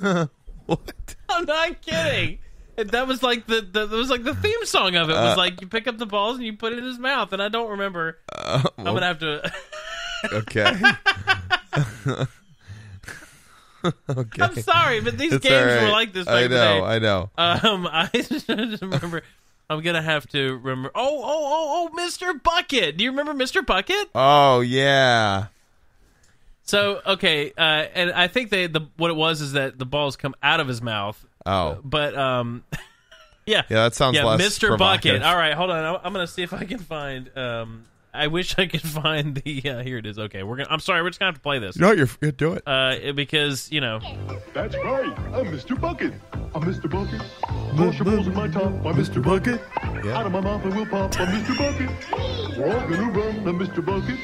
[SPEAKER 1] that?
[SPEAKER 2] What?
[SPEAKER 1] I'm not kidding. That was like the theme song of it. Was like you pick up the balls and you put it in his mouth, and I don't remember. I'm gonna have to.
[SPEAKER 2] Okay. Okay.
[SPEAKER 1] I'm sorry, but these
[SPEAKER 2] It's
[SPEAKER 1] games
[SPEAKER 2] all right.
[SPEAKER 1] were like this back in the day.
[SPEAKER 2] I know.
[SPEAKER 1] I just remember. I'm gonna have to remember. Oh, Mr. Bucket. Do you remember Mr. Bucket?
[SPEAKER 2] Oh yeah.
[SPEAKER 1] So okay, and I think what it was is that the balls come out of his mouth.
[SPEAKER 2] Oh,
[SPEAKER 1] but yeah,
[SPEAKER 2] that sounds less
[SPEAKER 1] Mr. Bucket.
[SPEAKER 2] provocative.
[SPEAKER 1] All right, hold on. I'm gonna see if I can find. I wish I could find the. Here it is. Okay, I'm sorry. We're just gonna have to play this.
[SPEAKER 2] No, you're do it.
[SPEAKER 1] Because
[SPEAKER 7] That's right. I'm Mr. Bucket. I'm Mr. Bucket. Push your balls in my top. I'm Mr. Bucket.
[SPEAKER 2] Yeah.
[SPEAKER 7] Out of my mouth I will pop. I'm Mr. Bucket. We're all gonna run. I'm Mr. Bucket.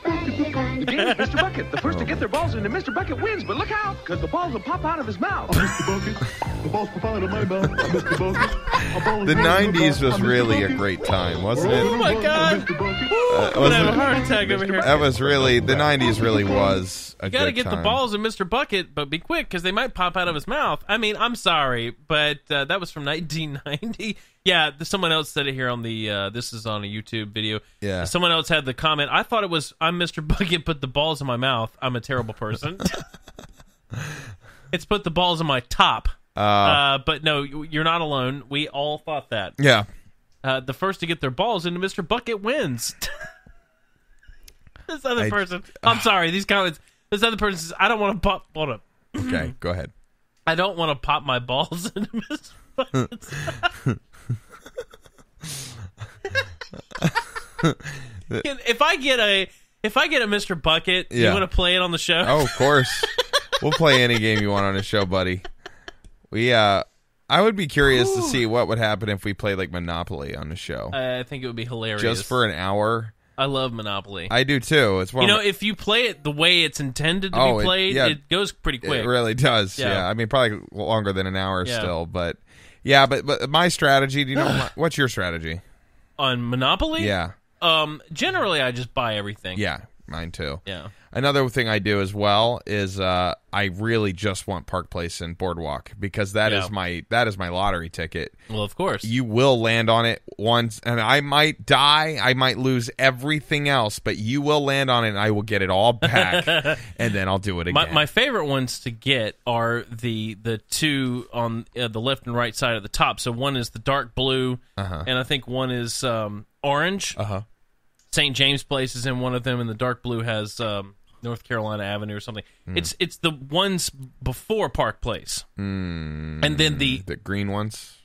[SPEAKER 8] The game is Mr. Bucket. The first to get their balls into Mr. Bucket wins, but look out, because the balls will pop out of his mouth.
[SPEAKER 7] I'm Mr. Bucket. The balls pop out of my mouth. I'm Mr. Bucket.
[SPEAKER 2] The 90s was really a great time, wasn't it?
[SPEAKER 1] Oh my God! I'm gonna have a heart attack over here.
[SPEAKER 2] That was really the 90s. Really was a
[SPEAKER 1] You gotta
[SPEAKER 2] good
[SPEAKER 1] get
[SPEAKER 2] time.
[SPEAKER 1] the balls in Mr. Bucket, but be quick because they might pop out of his mouth. I mean, I'm sorry, but that was from 1990. Yeah, someone else said it here on the. This is on a YouTube video.
[SPEAKER 2] Yeah.
[SPEAKER 1] Someone else had the comment. I thought it was I'm Mr. Bucket, put the balls in my mouth. I'm a terrible person. It's put the balls in my top. But no, you're not alone. We all thought that.
[SPEAKER 2] Yeah.
[SPEAKER 1] The first to get their balls into Mr. Bucket wins. This other person. I'm sorry. These comments. This other person says, I don't want to pop. Hold up.
[SPEAKER 2] Okay, go ahead.
[SPEAKER 1] I don't want to pop my balls into Mr. Bucket's. If I get a Mr. Bucket, you
[SPEAKER 2] Yeah.
[SPEAKER 1] want to play it on the show?
[SPEAKER 2] Oh, of course. We'll play any game you want on the show, buddy. I would be curious to see what would happen if we played like Monopoly on the show.
[SPEAKER 1] I think it would be hilarious.
[SPEAKER 2] Just for an hour.
[SPEAKER 1] I love Monopoly.
[SPEAKER 2] I do too. It's one
[SPEAKER 1] if you play it the way it's intended to be played, it goes pretty quick.
[SPEAKER 2] It really does. Yeah. I mean, probably longer than an hour still, but yeah. But my strategy. Do you know what's your strategy
[SPEAKER 1] on Monopoly?
[SPEAKER 2] Yeah.
[SPEAKER 1] Generally, I just buy everything.
[SPEAKER 2] Yeah, mine too.
[SPEAKER 1] Yeah.
[SPEAKER 2] Another thing I do as well is I really just want Park Place and Boardwalk because that is my lottery ticket.
[SPEAKER 1] Well, of course.
[SPEAKER 2] You will land on it once, and I might die. I might lose everything else, but you will land on it, and I will get it all back, and then I'll do it again.
[SPEAKER 1] My favorite ones to get are the two on the left and right side of the top. So one is the dark blue, and I think one is orange. St. James Place is in one of them, and the dark blue has North Carolina Avenue or something. It's the ones before Park Place, and then the
[SPEAKER 2] green ones.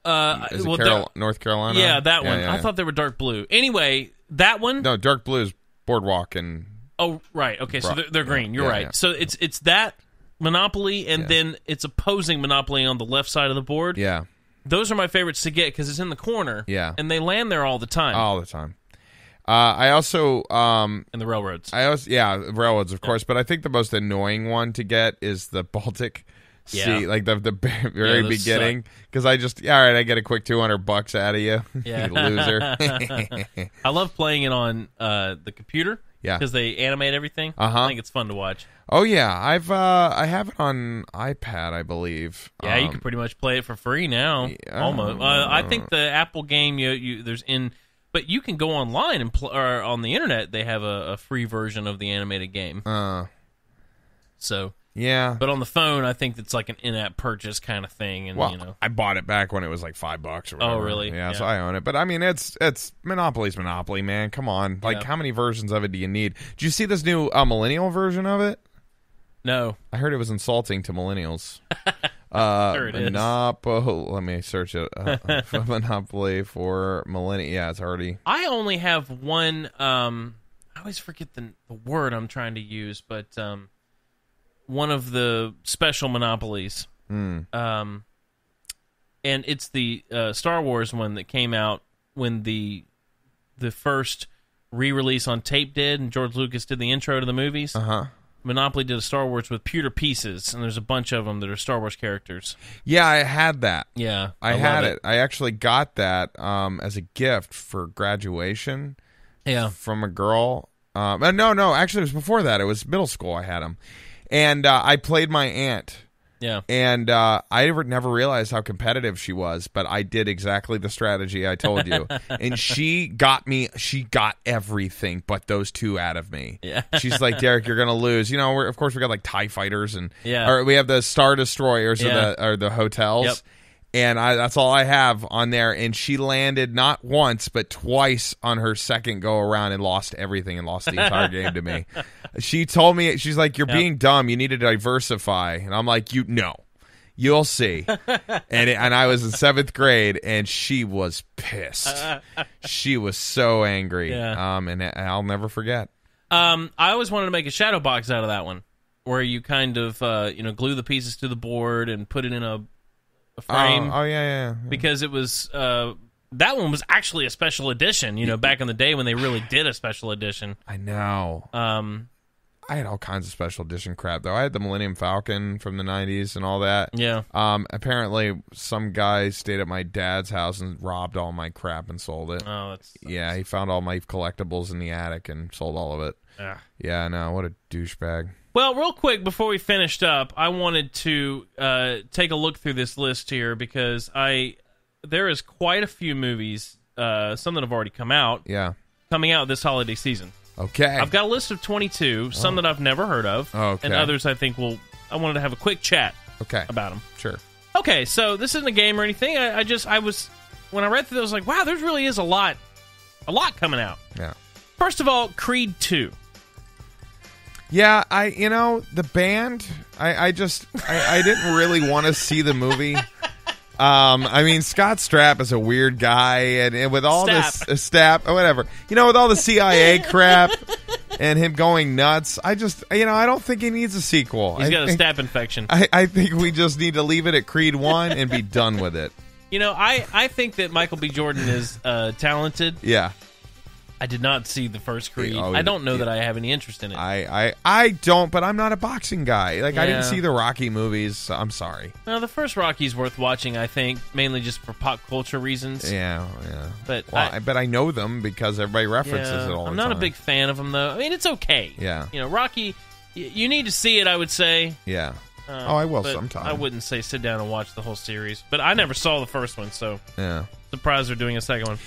[SPEAKER 1] Is
[SPEAKER 2] it North Carolina?
[SPEAKER 1] Yeah, that one.
[SPEAKER 2] Yeah.
[SPEAKER 1] I thought they were dark blue. Anyway, that one.
[SPEAKER 2] No, dark blue is Boardwalk and.
[SPEAKER 1] Oh right, okay, so they're green. You're right. Yeah. So it's that Monopoly, and then it's opposing Monopoly on the left side of the board.
[SPEAKER 2] Yeah,
[SPEAKER 1] those are my favorites to get because it's in the corner.
[SPEAKER 2] Yeah,
[SPEAKER 1] and they land there all the time.
[SPEAKER 2] All the time. I also
[SPEAKER 1] and the railroads.
[SPEAKER 2] Railroads, of course. But I think the most annoying one to get is the Baltic Sea, like the very beginning. Because I get a quick $200 out of you, you loser.
[SPEAKER 1] I love playing it on the computer.
[SPEAKER 2] Yeah,
[SPEAKER 1] because they animate everything. I think it's fun to watch.
[SPEAKER 2] Oh yeah, I have it on iPad, I believe.
[SPEAKER 1] Yeah, you can pretty much play it for free now. Almost. I think the Apple game there's in. But you can go online and or on the internet. They have a free version of the animated game. So
[SPEAKER 2] yeah,
[SPEAKER 1] but on the phone, I think it's like an in-app purchase kind of thing. And
[SPEAKER 2] I bought it back when it was like $5 or whatever.
[SPEAKER 1] Oh, really?
[SPEAKER 2] Yeah, so I own it. But I mean, it's Monopoly's Monopoly, man. Come on, like how many versions of it do you need? Did you see this new millennial version of it?
[SPEAKER 1] No,
[SPEAKER 2] I heard it was insulting to millennials.
[SPEAKER 1] Sure it is.
[SPEAKER 2] Let me search it. Monopoly for millennial. Yeah, it's already.
[SPEAKER 1] I only have one. I always forget the word I'm trying to use, but one of the special monopolies. And it's the Star Wars one that came out when the first re-release on tape did, and George Lucas did the intro to the movies. Monopoly did a Star Wars with pewter pieces, and there's a bunch of them that are Star Wars characters.
[SPEAKER 2] Yeah, I had that.
[SPEAKER 1] Yeah,
[SPEAKER 2] I had it. I actually got that as a gift for graduation.
[SPEAKER 1] Yeah,
[SPEAKER 2] from a girl. No, actually, it was before that. It was middle school. I had them, and I played my aunt
[SPEAKER 1] Yeah.
[SPEAKER 2] And I never realized how competitive she was, but I did exactly the strategy I told you. And she got everything but those two out of me.
[SPEAKER 1] Yeah.
[SPEAKER 2] She's like, Derek, you're going to lose. You know, of course, we got like TIE fighters and
[SPEAKER 1] Yeah.
[SPEAKER 2] or we have the Star Destroyers
[SPEAKER 1] Yeah.
[SPEAKER 2] or the hotels.
[SPEAKER 1] Yep.
[SPEAKER 2] And that's all I have on there. And she landed not once, but twice on her second go around and lost everything and lost the entire game to me. She told me, she's like, you're being dumb. You need to diversify. And I'm like, you'll see. And I was in 7th grade, and she was pissed. She was so angry.
[SPEAKER 1] Yeah.
[SPEAKER 2] And I'll never forget.
[SPEAKER 1] I always wanted to make a shadow box out of that one, where you kind of glue the pieces to the board and put it in a frame.
[SPEAKER 2] Oh yeah.
[SPEAKER 1] Because it was that one was actually a special edition. Back in the day when they really did a special edition.
[SPEAKER 2] I know. I had all kinds of special edition crap though. I had the Millennium Falcon from the 90s and all that.
[SPEAKER 1] Yeah.
[SPEAKER 2] Apparently some guy stayed at my dad's house and robbed all my crap and sold it.
[SPEAKER 1] Oh, that's
[SPEAKER 2] yeah. He found all my collectibles in the attic and sold all of it. Yeah. I know. What a douchebag.
[SPEAKER 1] Well, real quick before we finished up, I wanted to take a look through this list here because there is quite a few movies, some that have already come out.
[SPEAKER 2] Yeah.
[SPEAKER 1] Coming out this holiday season.
[SPEAKER 2] Okay.
[SPEAKER 1] I've got a list of 22, some that I've never heard of, and others I think I wanted to have a quick chat about them.
[SPEAKER 2] Sure.
[SPEAKER 1] Okay, so this isn't a game or anything. I was when I read through those, I was like, wow, there really is a lot coming out.
[SPEAKER 2] Yeah.
[SPEAKER 1] First of all, Creed 2.
[SPEAKER 2] Yeah, the band, I didn't really want to see the movie. I mean, Scott Stapp is a weird guy, and with all this Stapp, or whatever, with all the CIA crap and him going nuts, I don't think he needs a sequel.
[SPEAKER 1] He's got a Stapp infection.
[SPEAKER 2] I think we just need to leave it at Creed 1 and be done with it.
[SPEAKER 1] I think that Michael B. Jordan is talented.
[SPEAKER 2] Yeah.
[SPEAKER 1] I did not see the first Creed. I don't know that I have any interest in it.
[SPEAKER 2] I don't, but I'm not a boxing guy. Like, I didn't see the Rocky movies, so I'm sorry.
[SPEAKER 1] Well, the first Rocky's worth watching, I think, mainly just for pop culture reasons.
[SPEAKER 2] Yeah.
[SPEAKER 1] But
[SPEAKER 2] I know them because everybody references it all the time.
[SPEAKER 1] I'm not a big fan of them, though. I mean, it's okay.
[SPEAKER 2] Yeah.
[SPEAKER 1] Rocky, you need to see it, I would say.
[SPEAKER 2] Yeah. I will sometime.
[SPEAKER 1] I wouldn't say sit down and watch the whole series. But I never saw the first one, so
[SPEAKER 2] yeah.
[SPEAKER 1] Surprised they're doing a second one.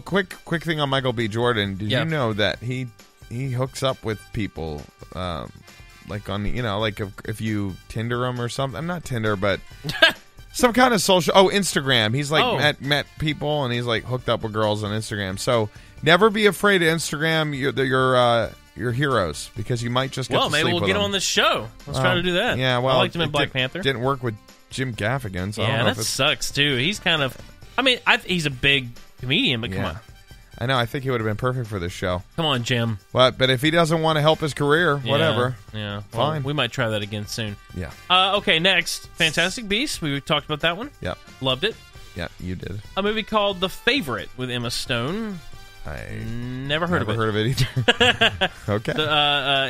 [SPEAKER 2] Quick thing on Michael B. Jordan. Did you know that he hooks up with people, like on like if you Tinder them or something? I'm not Tinder, but some kind of social. Oh, Instagram. He's like met people and he's like hooked up with girls on Instagram. So never be afraid of Instagram. Your heroes, because you might just get to
[SPEAKER 1] maybe
[SPEAKER 2] sleep
[SPEAKER 1] we'll
[SPEAKER 2] with
[SPEAKER 1] get
[SPEAKER 2] them.
[SPEAKER 1] him on this show. Let's try to do that.
[SPEAKER 2] Yeah, well,
[SPEAKER 1] I liked him in Black Panther.
[SPEAKER 2] Didn't work with Jim Gaffigan, so I don't know
[SPEAKER 1] that sucks too. He's kind of, he's a big comedian, but come on.
[SPEAKER 2] I know. I think he would have been perfect for this show.
[SPEAKER 1] Come on, Jim.
[SPEAKER 2] But if he doesn't want to help his career, whatever.
[SPEAKER 1] Yeah,
[SPEAKER 2] fine.
[SPEAKER 1] We might try that again soon.
[SPEAKER 2] Yeah.
[SPEAKER 1] Okay, next, Fantastic Beasts. We talked about that one.
[SPEAKER 2] Yep.
[SPEAKER 1] Loved it.
[SPEAKER 2] Yeah, you did.
[SPEAKER 1] A movie called The Favorite with Emma Stone.
[SPEAKER 2] I
[SPEAKER 1] never heard of it
[SPEAKER 2] either. Okay.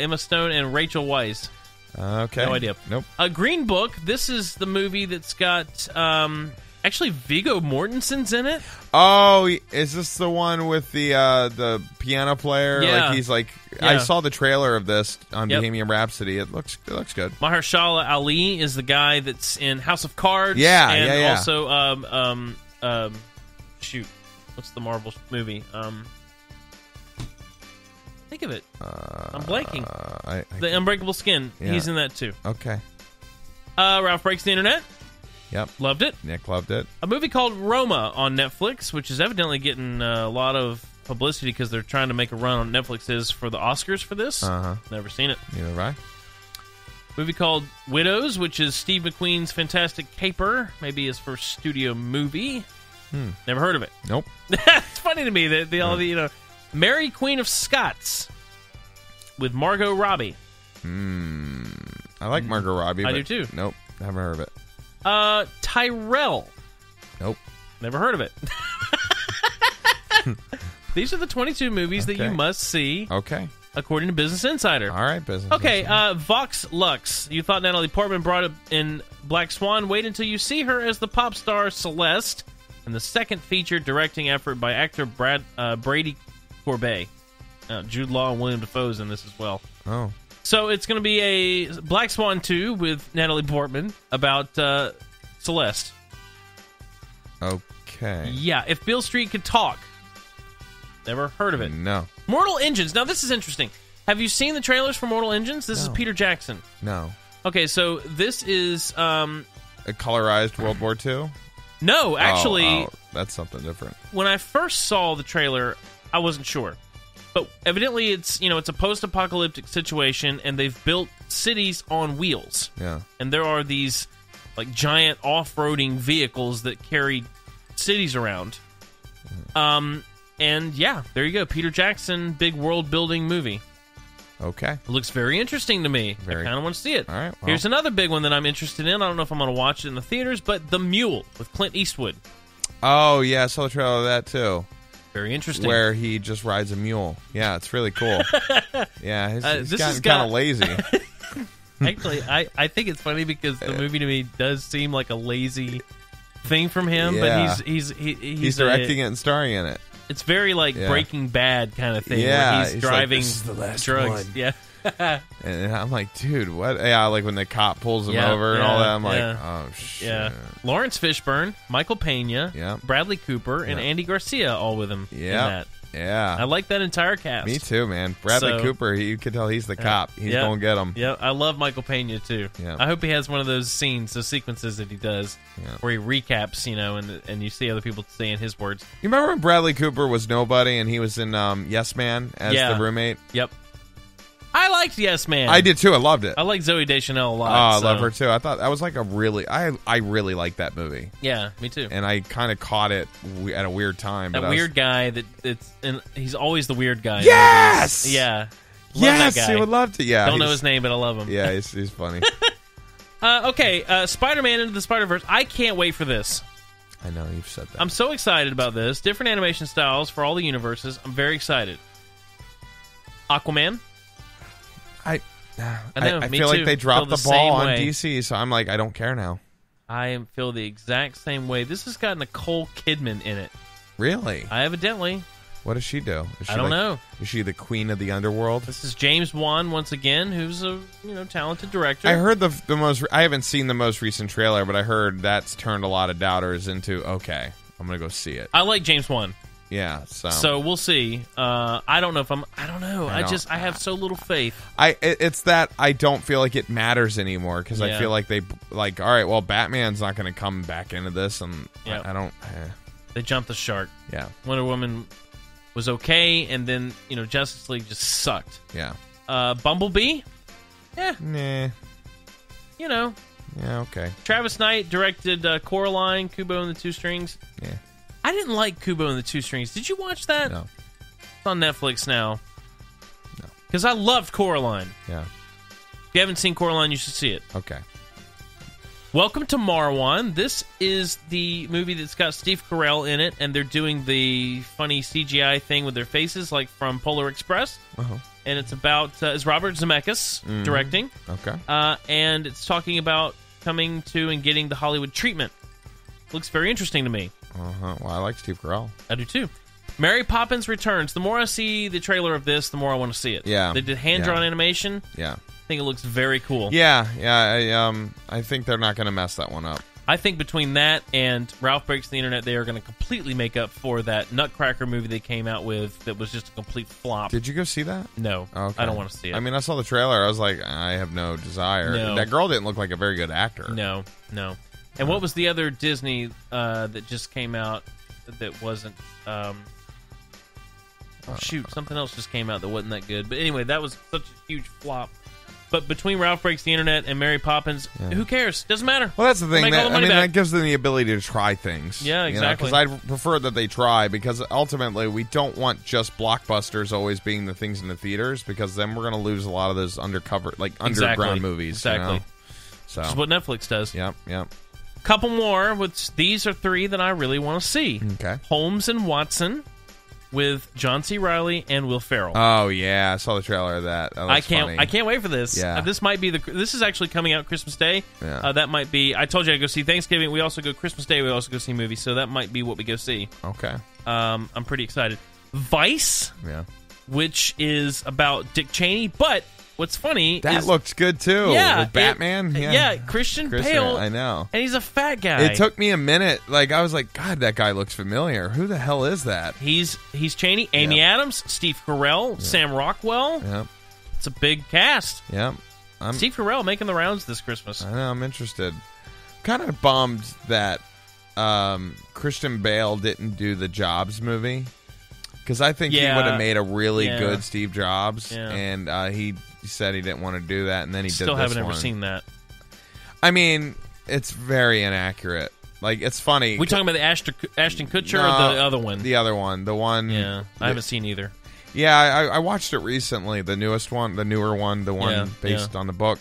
[SPEAKER 1] Emma Stone and Rachel Weisz.
[SPEAKER 2] Okay.
[SPEAKER 1] No idea.
[SPEAKER 2] Nope.
[SPEAKER 1] Green Book. This is the movie that's got actually Viggo Mortensen's in it.
[SPEAKER 2] Oh, is this the one with the piano player?
[SPEAKER 1] Yeah.
[SPEAKER 2] Like he's like. Yeah. I saw the trailer of this on Bohemian Rhapsody. It looks good.
[SPEAKER 1] Mahershala Ali is the guy that's in House of Cards.
[SPEAKER 2] Yeah.
[SPEAKER 1] And also shoot. What's the Marvel movie? Think of it. I'm blanking. The Unbreakable Skin. Yeah. He's in that too.
[SPEAKER 2] Okay.
[SPEAKER 1] Ralph Breaks the Internet.
[SPEAKER 2] Yep.
[SPEAKER 1] Loved it.
[SPEAKER 2] Nick loved it.
[SPEAKER 1] A movie called Roma on Netflix, which is evidently getting a lot of publicity because they're trying to make a run on Netflix for the Oscars for this. Never seen it.
[SPEAKER 2] Neither have I.
[SPEAKER 1] Movie called Widows, which is Steve McQueen's fantastic caper. Maybe his first studio movie. Never heard of it.
[SPEAKER 2] Nope.
[SPEAKER 1] It's funny to me that Mary Queen of Scots with Margot Robbie.
[SPEAKER 2] I like Margot Robbie.
[SPEAKER 1] I do too.
[SPEAKER 2] Nope. Haven't heard of it.
[SPEAKER 1] Tyrell.
[SPEAKER 2] Nope.
[SPEAKER 1] Never heard of it. These are the 22 movies that you must see.
[SPEAKER 2] Okay.
[SPEAKER 1] According to Business Insider.
[SPEAKER 2] All right, Business
[SPEAKER 1] Insider. Vox Lux. You thought Natalie Portman brought it in Black Swan. Wait until you see her as the pop star Celeste in the second feature directing effort by actor Brady Corbet. Jude Law and William Dafoe's in this as well.
[SPEAKER 2] Oh.
[SPEAKER 1] So it's going to be a Black Swan 2 with Natalie Portman about Celeste.
[SPEAKER 2] Okay.
[SPEAKER 1] Yeah, if Beale Street could talk. Never heard of it.
[SPEAKER 2] No.
[SPEAKER 1] Mortal Engines. Now, this is interesting. Have you seen the trailers for Mortal Engines? This is Peter Jackson.
[SPEAKER 2] No.
[SPEAKER 1] Okay, so this is...
[SPEAKER 2] A colorized World War II?
[SPEAKER 1] No, actually...
[SPEAKER 2] Oh, that's something different.
[SPEAKER 1] When I first saw the trailer, I wasn't sure. But evidently it's a post-apocalyptic situation, and they've built cities on wheels.
[SPEAKER 2] Yeah.
[SPEAKER 1] And there are these like giant off-roading vehicles that carry cities around. And yeah, there you go. Peter Jackson, big world-building movie.
[SPEAKER 2] Okay.
[SPEAKER 1] It looks very interesting to me. I kind of want to see it.
[SPEAKER 2] All right. Well.
[SPEAKER 1] Here's another big one that I'm interested in. I don't know if I'm going to watch it in the theaters, but The Mule with Clint Eastwood.
[SPEAKER 2] Oh, yeah, I saw the trailer of that, too.
[SPEAKER 1] Very interesting.
[SPEAKER 2] Where he just rides a mule. Yeah, it's really cool. Yeah, he's
[SPEAKER 1] this
[SPEAKER 2] gotten kind of lazy.
[SPEAKER 1] Actually, I think it's funny because the movie to me does seem like a lazy thing from him,
[SPEAKER 2] Yeah.
[SPEAKER 1] but he's
[SPEAKER 2] directing it and starring in it.
[SPEAKER 1] It's very like Breaking Bad kind of thing.
[SPEAKER 2] Yeah,
[SPEAKER 1] where he's driving
[SPEAKER 2] like, this is the last
[SPEAKER 1] drugs.
[SPEAKER 2] one.
[SPEAKER 1] Yeah.
[SPEAKER 2] And I'm like, dude, what? Yeah, like when the cop pulls him over and all that. I'm like, oh, shit.
[SPEAKER 1] Yeah. Lawrence Fishburne, Michael Pena,
[SPEAKER 2] Yeah.
[SPEAKER 1] Bradley Cooper, and Andy Garcia all with him in that.
[SPEAKER 2] Yeah.
[SPEAKER 1] I like that entire cast.
[SPEAKER 2] Me too, man. Bradley Cooper, you can tell he's the cop. He's going to get him.
[SPEAKER 1] Yeah, I love Michael Pena, too.
[SPEAKER 2] Yeah.
[SPEAKER 1] I hope he has one of those scenes, those sequences that he does, where he recaps, and you see other people saying his words.
[SPEAKER 2] You remember when Bradley Cooper was nobody and he was in Yes Man as the roommate?
[SPEAKER 1] Yep. I liked Yes Man.
[SPEAKER 2] I did too. I loved it.
[SPEAKER 1] I like Zooey Deschanel a lot.
[SPEAKER 2] Oh, I love her too. I thought that was like a really, I really liked that movie.
[SPEAKER 1] Yeah, me too.
[SPEAKER 2] And I kind of caught it at a weird time.
[SPEAKER 1] That weird guy and he's always the weird guy.
[SPEAKER 2] Yes!
[SPEAKER 1] Yeah. Love
[SPEAKER 2] Yes,
[SPEAKER 1] that guy.
[SPEAKER 2] I would love to. Yeah.
[SPEAKER 1] Don't know his name, but I love him.
[SPEAKER 2] Yeah, he's funny.
[SPEAKER 1] Okay, Spider-Man Into the Spider-Verse. I can't wait for this.
[SPEAKER 2] I know, you've said that.
[SPEAKER 1] I'm so excited about this. Different animation styles for all the universes. I'm very excited. Aquaman. I know,
[SPEAKER 2] I
[SPEAKER 1] me
[SPEAKER 2] feel
[SPEAKER 1] too.
[SPEAKER 2] like they dropped
[SPEAKER 1] Feel
[SPEAKER 2] the
[SPEAKER 1] the
[SPEAKER 2] ball
[SPEAKER 1] same
[SPEAKER 2] on
[SPEAKER 1] way.
[SPEAKER 2] DC, so I'm like, I don't care now.
[SPEAKER 1] I feel the exact same way. This has got Nicole Kidman in it.
[SPEAKER 2] Really?
[SPEAKER 1] Evidently.
[SPEAKER 2] What does she do? Is she
[SPEAKER 1] I don't know.
[SPEAKER 2] Is she the queen of the underworld?
[SPEAKER 1] This is James Wan once again, who's a talented director.
[SPEAKER 2] I heard the most. I haven't seen the most recent trailer, but I heard that's turned a lot of doubters into okay. I'm gonna go see it.
[SPEAKER 1] I like James Wan.
[SPEAKER 2] Yeah,
[SPEAKER 1] so we'll see. I don't know if I'm. I don't know. I have so little faith.
[SPEAKER 2] It's that I don't feel like it matters anymore because I
[SPEAKER 1] Yeah.
[SPEAKER 2] feel like they like. All right, well, Batman's not going to come back into this, and
[SPEAKER 1] Yeah.
[SPEAKER 2] I don't.
[SPEAKER 1] They jumped the shark.
[SPEAKER 2] Yeah,
[SPEAKER 1] Wonder Woman was okay, and then Justice League just sucked.
[SPEAKER 2] Yeah.
[SPEAKER 1] Bumblebee. Yeah.
[SPEAKER 2] Nah. Yeah. Okay.
[SPEAKER 1] Travis Knight directed Coraline, Kubo and the Two Strings.
[SPEAKER 2] Yeah.
[SPEAKER 1] I didn't like Kubo and the Two Strings. Did you watch that?
[SPEAKER 2] No.
[SPEAKER 1] It's on Netflix now.
[SPEAKER 2] No.
[SPEAKER 1] Because I loved Coraline.
[SPEAKER 2] Yeah.
[SPEAKER 1] If you haven't seen Coraline, you should see it.
[SPEAKER 2] Okay.
[SPEAKER 1] Welcome to Marwan. This is the movie that's got Steve Carell in it, and they're doing the funny CGI thing with their faces, like from Polar Express.
[SPEAKER 2] Uh-huh.
[SPEAKER 1] And it's about is Robert Zemeckis directing.
[SPEAKER 2] Okay.
[SPEAKER 1] And it's talking about coming to and getting the Hollywood treatment. Looks very interesting to me.
[SPEAKER 2] Uh-huh. Well, I like Steve Carell.
[SPEAKER 1] I do too. Mary Poppins Returns. The more I see the trailer of this, the more I want to see it.
[SPEAKER 2] Yeah.
[SPEAKER 1] They did hand-drawn animation.
[SPEAKER 2] Yeah.
[SPEAKER 1] I think it looks very cool.
[SPEAKER 2] Yeah. I think they're not going to mess that one up.
[SPEAKER 1] I think between that and Ralph Breaks the Internet, they are going to completely make up for that Nutcracker movie they came out with that was just a complete flop.
[SPEAKER 2] Did you go see that?
[SPEAKER 1] No.
[SPEAKER 2] Okay.
[SPEAKER 1] I don't want to see it.
[SPEAKER 2] I mean, I saw the trailer. I was like, I have no desire.
[SPEAKER 1] No.
[SPEAKER 2] That girl didn't look like a very good actor.
[SPEAKER 1] No. And what was the other Disney that just came out that wasn't... something else just came out that wasn't that good. But anyway, that was such a huge flop. But between Ralph Breaks the Internet and Mary Poppins, who cares? Doesn't matter.
[SPEAKER 2] Well, that's the thing.
[SPEAKER 1] Make all the money back.
[SPEAKER 2] That gives them the ability to try things.
[SPEAKER 1] Yeah, exactly.
[SPEAKER 2] Because I'd prefer that they try, because ultimately we don't want just blockbusters always being the things in the theaters, because then we're going to lose a lot of those underground movies.
[SPEAKER 1] Exactly.
[SPEAKER 2] So
[SPEAKER 1] Which is what Netflix does.
[SPEAKER 2] Yep.
[SPEAKER 1] Couple more. These are three that I really want to see.
[SPEAKER 2] Okay.
[SPEAKER 1] Holmes and Watson with John C. Reilly and Will Ferrell.
[SPEAKER 2] Oh yeah, I saw the trailer of that. That looks funny.
[SPEAKER 1] I can't wait for this.
[SPEAKER 2] Yeah.
[SPEAKER 1] This might be this is actually coming out Christmas Day.
[SPEAKER 2] Yeah.
[SPEAKER 1] That might be. I told you I go see Thanksgiving. We also go Christmas Day. We also go see movies. So that might be what we go see.
[SPEAKER 2] Okay.
[SPEAKER 1] I'm pretty excited. Vice.
[SPEAKER 2] Yeah.
[SPEAKER 1] Which is about Dick Cheney, but what's funny
[SPEAKER 2] That
[SPEAKER 1] is...
[SPEAKER 2] looks good, too.
[SPEAKER 1] Yeah.
[SPEAKER 2] With Batman.
[SPEAKER 1] Christian Bale.
[SPEAKER 2] I know.
[SPEAKER 1] And he's a fat guy.
[SPEAKER 2] It took me a minute. Like, I was like, God, that guy looks familiar. Who the hell is that?
[SPEAKER 1] He's Chaney, Amy Adams, Steve Carell, Sam Rockwell.
[SPEAKER 2] Yep.
[SPEAKER 1] It's a big cast.
[SPEAKER 2] Yep.
[SPEAKER 1] Steve Carell making the rounds this Christmas.
[SPEAKER 2] I know, I'm interested. Kind of bummed that Christian Bale didn't do the Jobs movie, because I think he would have made a really good Steve Jobs, and he said he didn't want to do that, and then he
[SPEAKER 1] Still
[SPEAKER 2] did this
[SPEAKER 1] haven't
[SPEAKER 2] one.
[SPEAKER 1] ever seen that.
[SPEAKER 2] I mean, it's very inaccurate. Like, it's funny.
[SPEAKER 1] We talking about the Ashton Kutcher or the other one?
[SPEAKER 2] The other one. The one.
[SPEAKER 1] Yeah, I haven't seen either.
[SPEAKER 2] Yeah, I watched it recently, the newest one, the newer one, the one based on the book.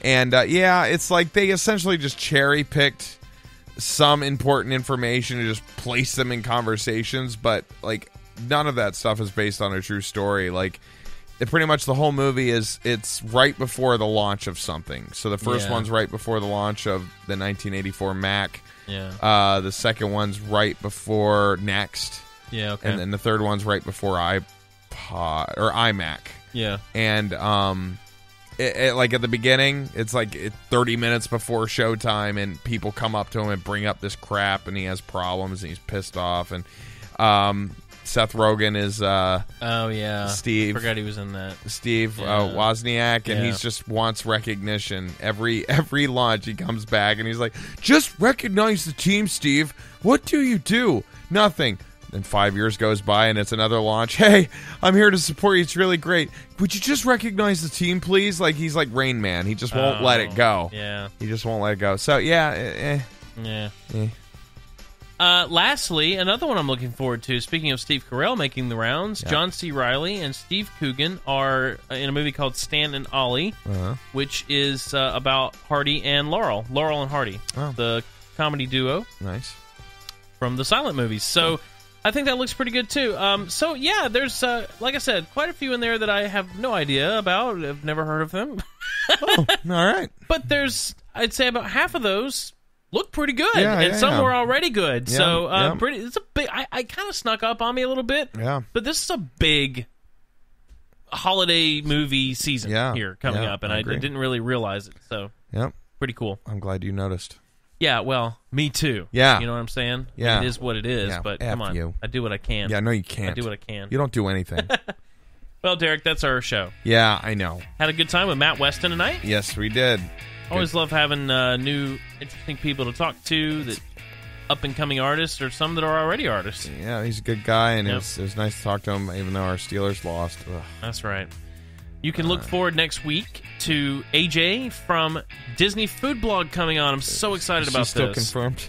[SPEAKER 2] And, it's like they essentially just cherry-picked some important information and just placed them in conversations, but, like, none of that stuff is based on a true story. Like, pretty much the whole movie it's right before the launch of something. So the first one's right before the launch of the 1984 Mac.
[SPEAKER 1] Yeah.
[SPEAKER 2] The second one's right before Next.
[SPEAKER 1] Yeah, okay.
[SPEAKER 2] And then the third one's right before iMac.
[SPEAKER 1] Yeah.
[SPEAKER 2] And like at the beginning, it's like 30 minutes before showtime, and people come up to him and bring up this crap, and he has problems, and he's pissed off. And Seth Rogen is Steve.
[SPEAKER 1] I forgot he was in that.
[SPEAKER 2] Steve Wozniak, and he just wants recognition. Every launch, he comes back, and he's like, "Just recognize the team, Steve. What do you do? Nothing." Then 5 years goes by, and it's another launch. "Hey, I'm here to support you. It's really great. Would you just recognize the team, please?" Like, he's like Rain Man. He just won't let it go.
[SPEAKER 1] Yeah.
[SPEAKER 2] He just won't let it go. So,
[SPEAKER 1] Yeah.
[SPEAKER 2] Eh.
[SPEAKER 1] Lastly, another one I'm looking forward to, speaking of Steve Carell making the rounds, John C. Reilly and Steve Coogan are in a movie called Stan and Ollie, which is about Hardy and Laurel and Hardy, the comedy duo.
[SPEAKER 2] Nice.
[SPEAKER 1] From the silent movies. So I think that looks pretty good, too. There's, like I said, quite a few in there that I have no idea about. I've never heard of them.
[SPEAKER 2] All right.
[SPEAKER 1] But I'd say about half of those look pretty good, and some were already good.
[SPEAKER 2] Yeah,
[SPEAKER 1] So it's a big. I kind of snuck up on me a little bit.
[SPEAKER 2] Yeah.
[SPEAKER 1] But this is a big holiday movie season here coming up, and I didn't really realize it. So pretty cool.
[SPEAKER 2] I'm glad you noticed.
[SPEAKER 1] Yeah, well, me too.
[SPEAKER 2] Yeah.
[SPEAKER 1] You know what I'm saying?
[SPEAKER 2] Yeah.
[SPEAKER 1] It is what it is,
[SPEAKER 2] Yeah,
[SPEAKER 1] but
[SPEAKER 2] F
[SPEAKER 1] come on.
[SPEAKER 2] you.
[SPEAKER 1] I do what I can.
[SPEAKER 2] Yeah, no, you can't.
[SPEAKER 1] I do what I can.
[SPEAKER 2] You don't do anything.
[SPEAKER 1] Well, Derek, that's our show.
[SPEAKER 2] Yeah, I know.
[SPEAKER 1] Had a good time with Matt Westin tonight.
[SPEAKER 2] Yes, we did.
[SPEAKER 1] Always love having new, interesting people to talk to, that up-and-coming artists or some that are already artists.
[SPEAKER 2] Yeah, he's a good guy, and it was nice to talk to him, even though our Steelers lost. Ugh.
[SPEAKER 1] That's right. You can look forward next week to AJ from Disney Food Blog coming on. I'm so excited about this.
[SPEAKER 2] Still confirmed?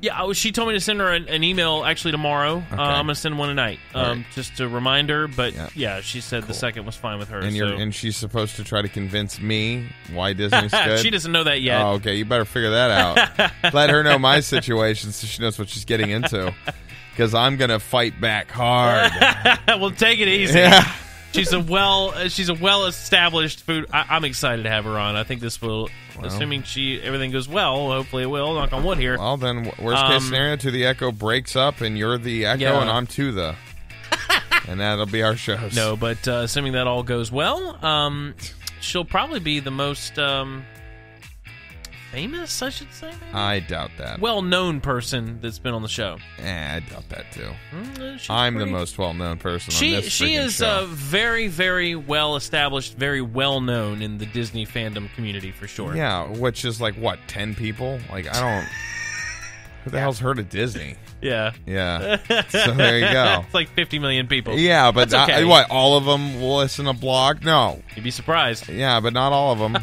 [SPEAKER 1] Yeah, she told me to send her an email actually tomorrow.
[SPEAKER 2] Okay.
[SPEAKER 1] I'm going to send one tonight,
[SPEAKER 2] right.
[SPEAKER 1] just to remind her. But yeah, she said the second was fine with her.
[SPEAKER 2] And she's supposed to try to convince me why Disney's good?
[SPEAKER 1] She doesn't know that yet.
[SPEAKER 2] Oh, okay. You better figure that out. Let her know my situation so she knows what she's getting into. Because I'm going to fight back hard.
[SPEAKER 1] Well, take it easy.
[SPEAKER 2] Yeah.
[SPEAKER 1] She's a well-established food. I'm excited to have her on. I think this will, assuming everything goes well, hopefully it will, knock on wood here.
[SPEAKER 2] Well, then, worst case scenario, To the Echo breaks up, and you're the Echo, and I'm To the. And that'll be our shows.
[SPEAKER 1] No, but assuming that all goes well, she'll probably be the most famous, I should say. Maybe?
[SPEAKER 2] I doubt that.
[SPEAKER 1] Well-known person that's been on the show.
[SPEAKER 2] I doubt that, too. I'm the most well-known person on this
[SPEAKER 1] She is
[SPEAKER 2] show.
[SPEAKER 1] Very, very well-established, very well-known in the Disney fandom community, for sure.
[SPEAKER 2] Yeah, which is like, what, 10 people? Like, I don't... Who the hell's heard of Disney?
[SPEAKER 1] Yeah.
[SPEAKER 2] Yeah. So there you go.
[SPEAKER 1] It's like 50 million people.
[SPEAKER 2] Yeah, but
[SPEAKER 1] That's okay.
[SPEAKER 2] what, all of them will listen to blog? No.
[SPEAKER 1] You'd be surprised.
[SPEAKER 2] Yeah, but not all of them.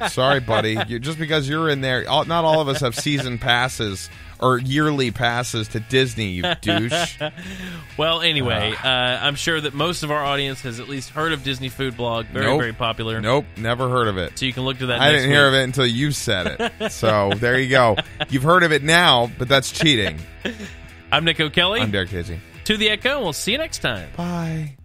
[SPEAKER 2] Sorry, buddy. Just because you're in there, not all of us have season passes or yearly passes to Disney, you douche.
[SPEAKER 1] Well, anyway, I'm sure that most of our audience has at least heard of Disney Food Blog. Very popular.
[SPEAKER 2] Nope, never heard of it.
[SPEAKER 1] So you can look to that
[SPEAKER 2] I
[SPEAKER 1] next
[SPEAKER 2] didn't hear
[SPEAKER 1] week.
[SPEAKER 2] of it until you said it. So there you go. You've heard of it now, but that's cheating.
[SPEAKER 1] I'm Nick O'Kelly.
[SPEAKER 2] I'm Derek Casey.
[SPEAKER 1] To the Echo, and we'll see you next time.
[SPEAKER 2] Bye.